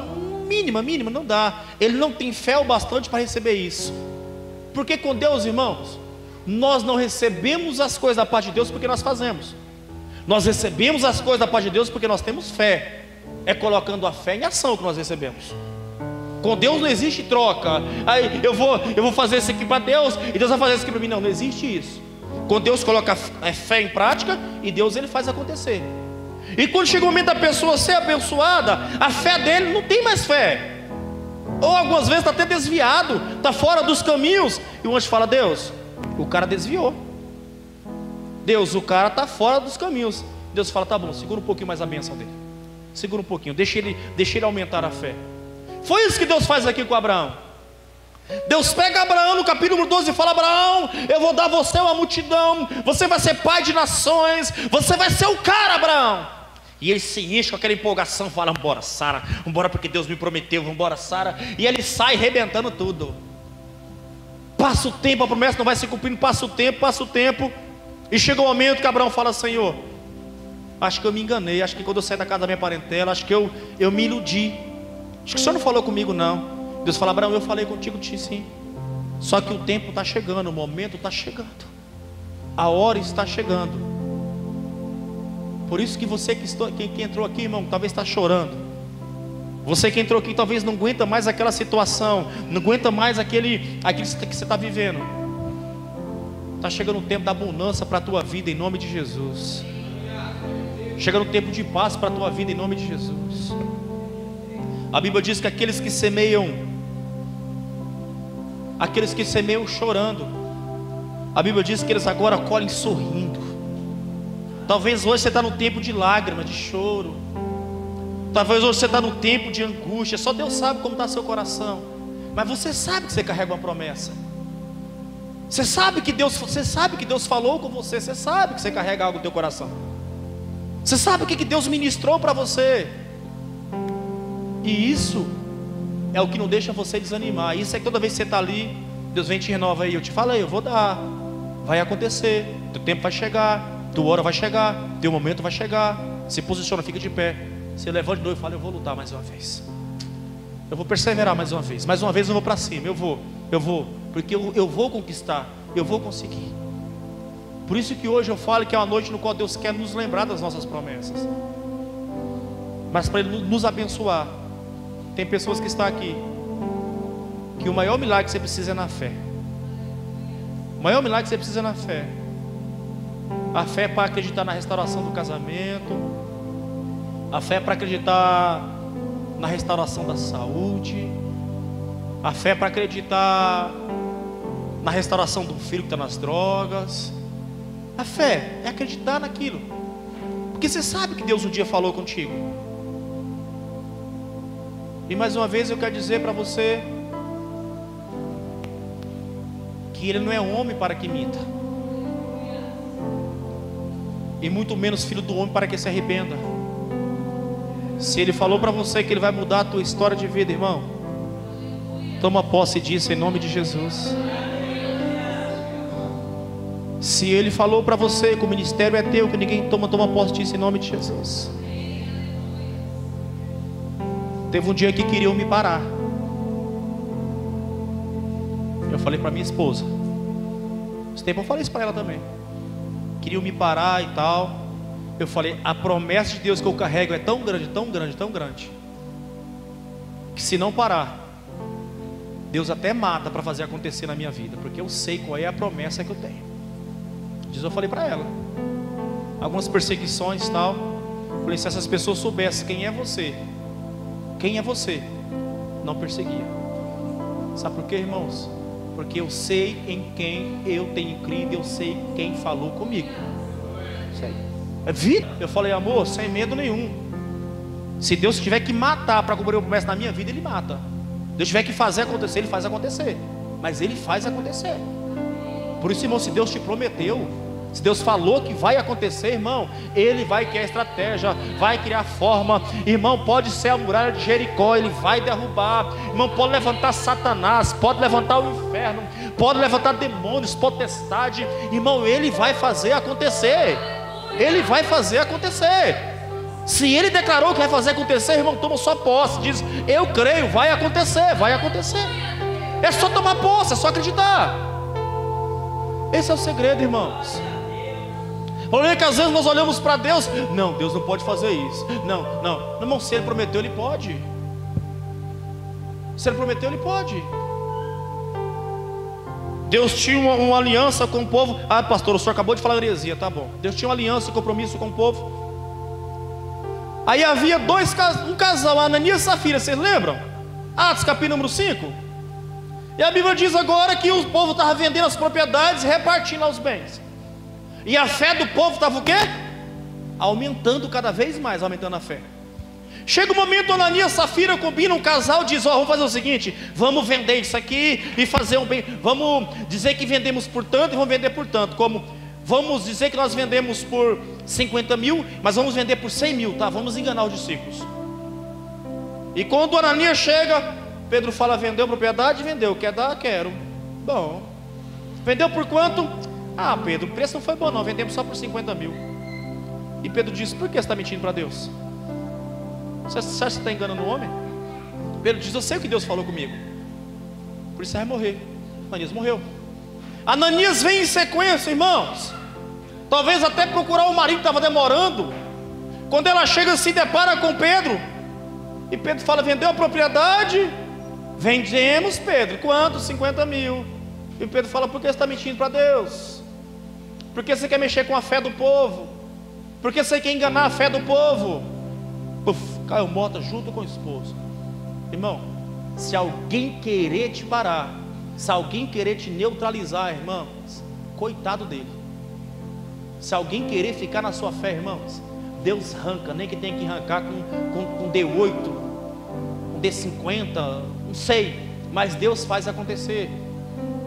mínima, não dá. Ele não tem fé o bastante para receber isso. Porque com Deus, irmãos, nós não recebemos as coisas da parte de Deus porque nós fazemos. Nós recebemos as coisas da parte de Deus porque nós temos fé. É colocando a fé em ação que nós recebemos. Com Deus não existe troca. Aí eu vou fazer isso aqui para Deus e Deus vai fazer isso aqui para mim. Não existe isso. Com Deus coloca a fé em prática e Deus ele faz acontecer. E quando chega o momento da pessoa ser abençoada, a fé dele não tem mais fé. Ou algumas vezes está até desviado, está fora dos caminhos. E o anjo fala: Deus, o cara desviou. Deus, o cara está fora dos caminhos. Deus fala: tá bom, segura um pouquinho mais a bênção dele. Segura um pouquinho, deixa ele aumentar a fé. Foi isso que Deus faz aqui com Abraão. Deus pega Abraão no capítulo 12 e fala: Abraão, eu vou dar a você uma multidão, você vai ser pai de nações, você vai ser o cara, Abraão. E ele se enche com aquela empolgação, fala: vambora, Sara, vambora porque Deus me prometeu, vambora, Sara. E ele sai arrebentando tudo. Passa o tempo, a promessa não vai se cumprindo, passa o tempo. E chega o momento que Abraão fala: Senhor, acho que eu me enganei, acho que quando eu saí da casa da minha parentela, acho que eu me iludi. Acho que o Senhor não falou comigo não. Deus fala: Abraão, eu falei contigo sim. Só que o tempo está chegando, o momento está chegando, a hora está chegando. Por isso que você que entrou aqui, irmão, talvez está chorando. Você que entrou aqui talvez não aguenta mais aquela situação, não aguenta mais aquilo que você está vivendo. Está chegando o tempo da abundância para a tua vida em nome de Jesus. Chegando o tempo de paz para a tua vida em nome de Jesus. A Bíblia diz que aqueles que semeiam chorando, a Bíblia diz que eles agora colhem sorrindo. Talvez hoje você está no tempo de lágrimas, de choro. Talvez hoje você está no tempo de angústia. Só Deus sabe como está seu coração. Mas você sabe que você carrega uma promessa. Você sabe que Deus falou com você. Você sabe que você carrega algo no teu coração. Você sabe o que Deus ministrou para você. E isso é o que não deixa você desanimar. Isso é que toda vez que você está ali, Deus vem e te renova aí. Eu te falei, eu vou dar. Vai acontecer. Teu tempo vai chegar. Tua hora vai chegar, teu momento vai chegar. Se posiciona, fica de pé. Você levanta de novo e fala: eu vou lutar mais uma vez. Eu vou perseverar mais uma vez. Mais uma vez eu vou para cima. Eu vou. Porque eu vou conquistar. Eu vou conseguir. Por isso que hoje eu falo que é uma noite no qual Deus quer nos lembrar das nossas promessas. Mas para Ele nos abençoar. Tem pessoas que estão aqui que o maior milagre que você precisa é na fé. O maior milagre que você precisa é na fé. A fé é para acreditar na restauração do casamento. A fé é para acreditar na restauração da saúde. A fé é para acreditar na restauração do filho que está nas drogas. A fé é acreditar naquilo, porque você sabe que Deus um dia falou contigo. E mais uma vez eu quero dizer para você que Ele não é homem para que minta, e muito menos filho do homem para que se arrependa. Se Ele falou para você que Ele vai mudar a tua história de vida, irmão, toma posse disso em nome de Jesus. Se Ele falou para você que o ministério é teu, que ninguém toma posse disso em nome de Jesus. Teve um dia que queriam me parar. Eu falei para minha esposa, esse tempo eu falei isso para ela também. Queriam me parar e tal. Eu falei, a promessa de Deus que eu carrego é tão grande, tão grande, tão grande, que se não parar, Deus até mata para fazer acontecer na minha vida, porque eu sei qual é a promessa que eu tenho. Diz, eu falei para ela, algumas perseguições e tal. Falei, se essas pessoas soubessem quem é você, não perseguia. Sabe por quê, irmãos? Porque eu sei em quem eu tenho crido, eu sei quem falou comigo. Sei. É vida. Eu falei, amor, sem medo nenhum. Se Deus tiver que matar para cumprir uma promessa na minha vida, Ele mata. Deus tiver que fazer acontecer, Ele faz acontecer. Mas Ele faz acontecer. Por isso, irmão, se Deus te prometeu, se Deus falou que vai acontecer, irmão, Ele vai criar estratégia, vai criar forma. Irmão, pode ser a muralha de Jericó, Ele vai derrubar. Irmão, pode levantar Satanás, pode levantar o inferno, pode levantar demônios, potestade. Irmão, Ele vai fazer acontecer. Ele vai fazer acontecer. Se Ele declarou que vai fazer acontecer, irmão, toma sua posse. Diz, eu creio, vai acontecer, vai acontecer. É só tomar posse, é só acreditar. Esse é o segredo, irmãos. O problema é que às vezes nós olhamos para Deus, não, Deus não pode fazer isso. Não, irmão, se Ele prometeu, Ele pode. Se Ele prometeu, Ele pode. Deus tinha uma aliança com o povo. Ah, pastor, o senhor acabou de falar heresia, tá bom. Deus tinha uma aliança, um compromisso com o povo. Aí havia um casal, Ananias e Safira, vocês lembram? Atos capítulo número 5. E a Bíblia diz agora que o povo estava vendendo as propriedades e repartindo os bens. E a fé do povo estava o quê? Aumentando cada vez mais, aumentando a fé. Chega o momento, Ananias e Safira combinam, um casal diz, vamos fazer o seguinte, vamos vender isso aqui e fazer um bem. Vamos dizer que vendemos por tanto e vamos vender por tanto. Como vamos dizer que nós vendemos por 50 mil, mas vamos vender por 100 mil, tá? Vamos enganar os discípulos. E quando Ananias chega, Pedro fala, vendeu a propriedade? Vendeu. Quer dar? Quero. Bom. Vendeu por quanto? Ah, Pedro, o preço não foi bom não, vendemos só por 50 mil. E Pedro disse, por que você está mentindo para Deus? Você acha que você está enganando o homem? Pedro diz, eu sei o que Deus falou comigo. Por isso você vai morrer. Ananias morreu. Ananias vem em sequência, irmãos. Talvez até procurar o marido que estava demorando. Quando ela chega, se depara com Pedro. E Pedro fala, vendeu a propriedade? Vendemos, Pedro. Quanto? 50 mil. E Pedro fala, por que você está mentindo para Deus? Por que você quer mexer com a fé do povo? Por que você quer enganar a fé do povo? Puf, caiu morta junto com o esposo. Irmão, se alguém querer te parar, se alguém querer te neutralizar, irmãos, coitado dele. Se alguém querer ficar na sua fé, irmãos, Deus arranca, nem que tenha que arrancar com D8, com D50, não sei, mas Deus faz acontecer.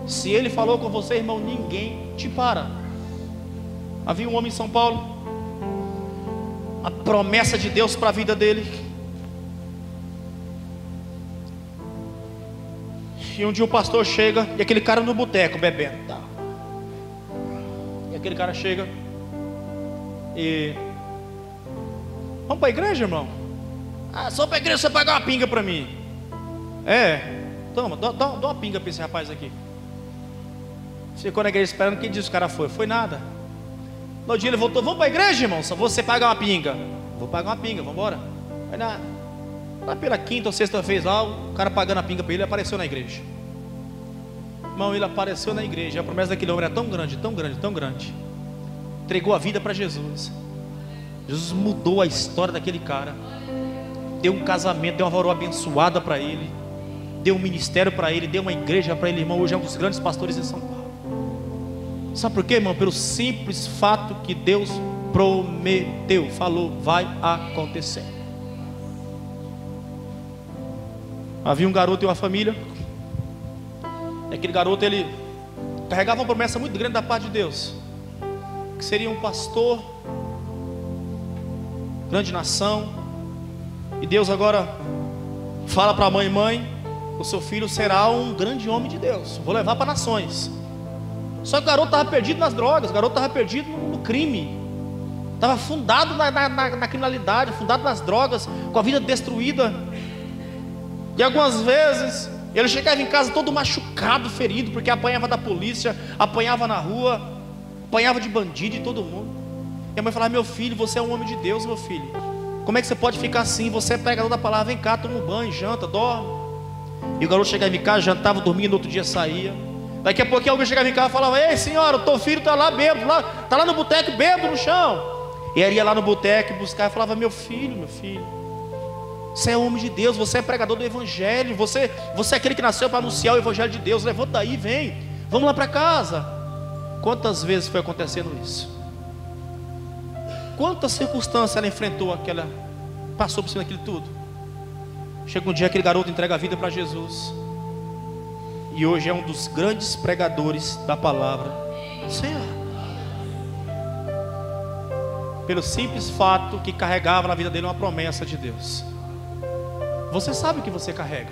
Se Ele falou com você, irmão, ninguém te para. Havia um homem em São Paulo, a promessa de Deus para a vida dele. E um dia o pastor chega, e aquele cara no boteco bebendo, tá? E aquele cara chega e... Vamos para a igreja, irmão? Ah, só para a igreja você pagar uma pinga para mim. É, toma, dá uma pinga para esse rapaz aqui. Ficou na igreja esperando, quem disse o cara foi? Foi nada. No dia ele voltou, vamos para a igreja, irmão? Só você pagar uma pinga. Vou pagar uma pinga, vamos embora. Vai nada. Lá pela quinta ou sexta vez lá, o cara pagando a pinga para ele apareceu na igreja. Irmão, ele apareceu na igreja. A promessa daquele homem era tão grande, tão grande, tão grande. Entregou a vida para Jesus. Jesus mudou a história daquele cara. Deu um casamento, deu uma varoa abençoada para ele. Deu um ministério para ele, deu uma igreja para ele, irmão. Hoje é um dos grandes pastores em São Paulo. Sabe por quê, irmão? Pelo simples fato que Deus prometeu, falou, vai acontecer. Havia um garoto e uma família. E aquele garoto, ele carregava uma promessa muito grande da parte de Deus, que seria um pastor, grande nação. E Deus agora fala para a mãe: mãe, o seu filho será um grande homem de Deus, vou levar para nações. Só que o garoto estava perdido nas drogas, o garoto estava perdido no crime, estava fundado na criminalidade, fundado nas drogas, com a vida destruída. E algumas vezes ele chegava em casa todo machucado, ferido, porque apanhava da polícia, apanhava na rua, apanhava de bandido e todo mundo. E a mãe falava: meu filho, você é um homem de Deus, meu filho. Como é que você pode ficar assim? Você é pregador da palavra, vem cá, toma um banho, janta, dorme. E o garoto chegava em casa, jantava, dormia, no outro dia saía. Daqui a pouquinho alguém chegava em casa e falava: ei senhora, o teu filho está lá bêbado, está lá no boteco bêbado no chão. E ele ia lá no boteco buscar e falava: meu filho, você é homem de Deus, você é pregador do evangelho, você é aquele que nasceu para anunciar o evangelho de Deus, levanta daí, vem, vamos lá para casa. Quantas vezes foi acontecendo isso? Quantas circunstâncias ela enfrentou, passou por cima daquilo tudo? Chega um dia, aquele garoto entrega a vida para Jesus, e hoje é um dos grandes pregadores da palavra do Senhor, pelo simples fato que carregava na vida dele uma promessa de Deus. Você sabe o que você carrega?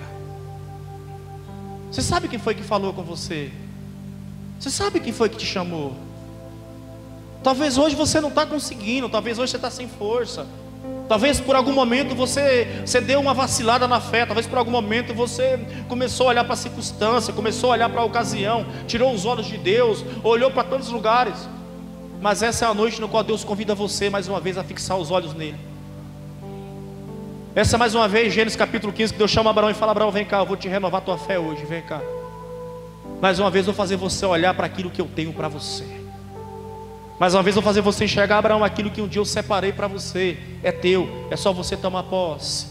Você sabe quem foi que falou com você? Você sabe quem foi que te chamou? Talvez hoje você não está conseguindo, talvez hoje você está sem força, talvez por algum momento você deu uma vacilada na fé, talvez por algum momento você começou a olhar para a circunstância, começou a olhar para a ocasião, tirou os olhos de Deus, olhou para tantos lugares. Mas essa é a noite no qual Deus convida você mais uma vez a fixar os olhos nele. Essa é mais uma vez Gênesis capítulo 15, que Deus chama Abraão e fala: Abraão, vem cá, eu vou te renovar a tua fé hoje, vem cá. Mais uma vez eu vou fazer você olhar para aquilo que eu tenho para você. Mais uma vez eu vou fazer você enxergar, Abraão, aquilo que um dia eu separei para você, é teu, é só você tomar posse.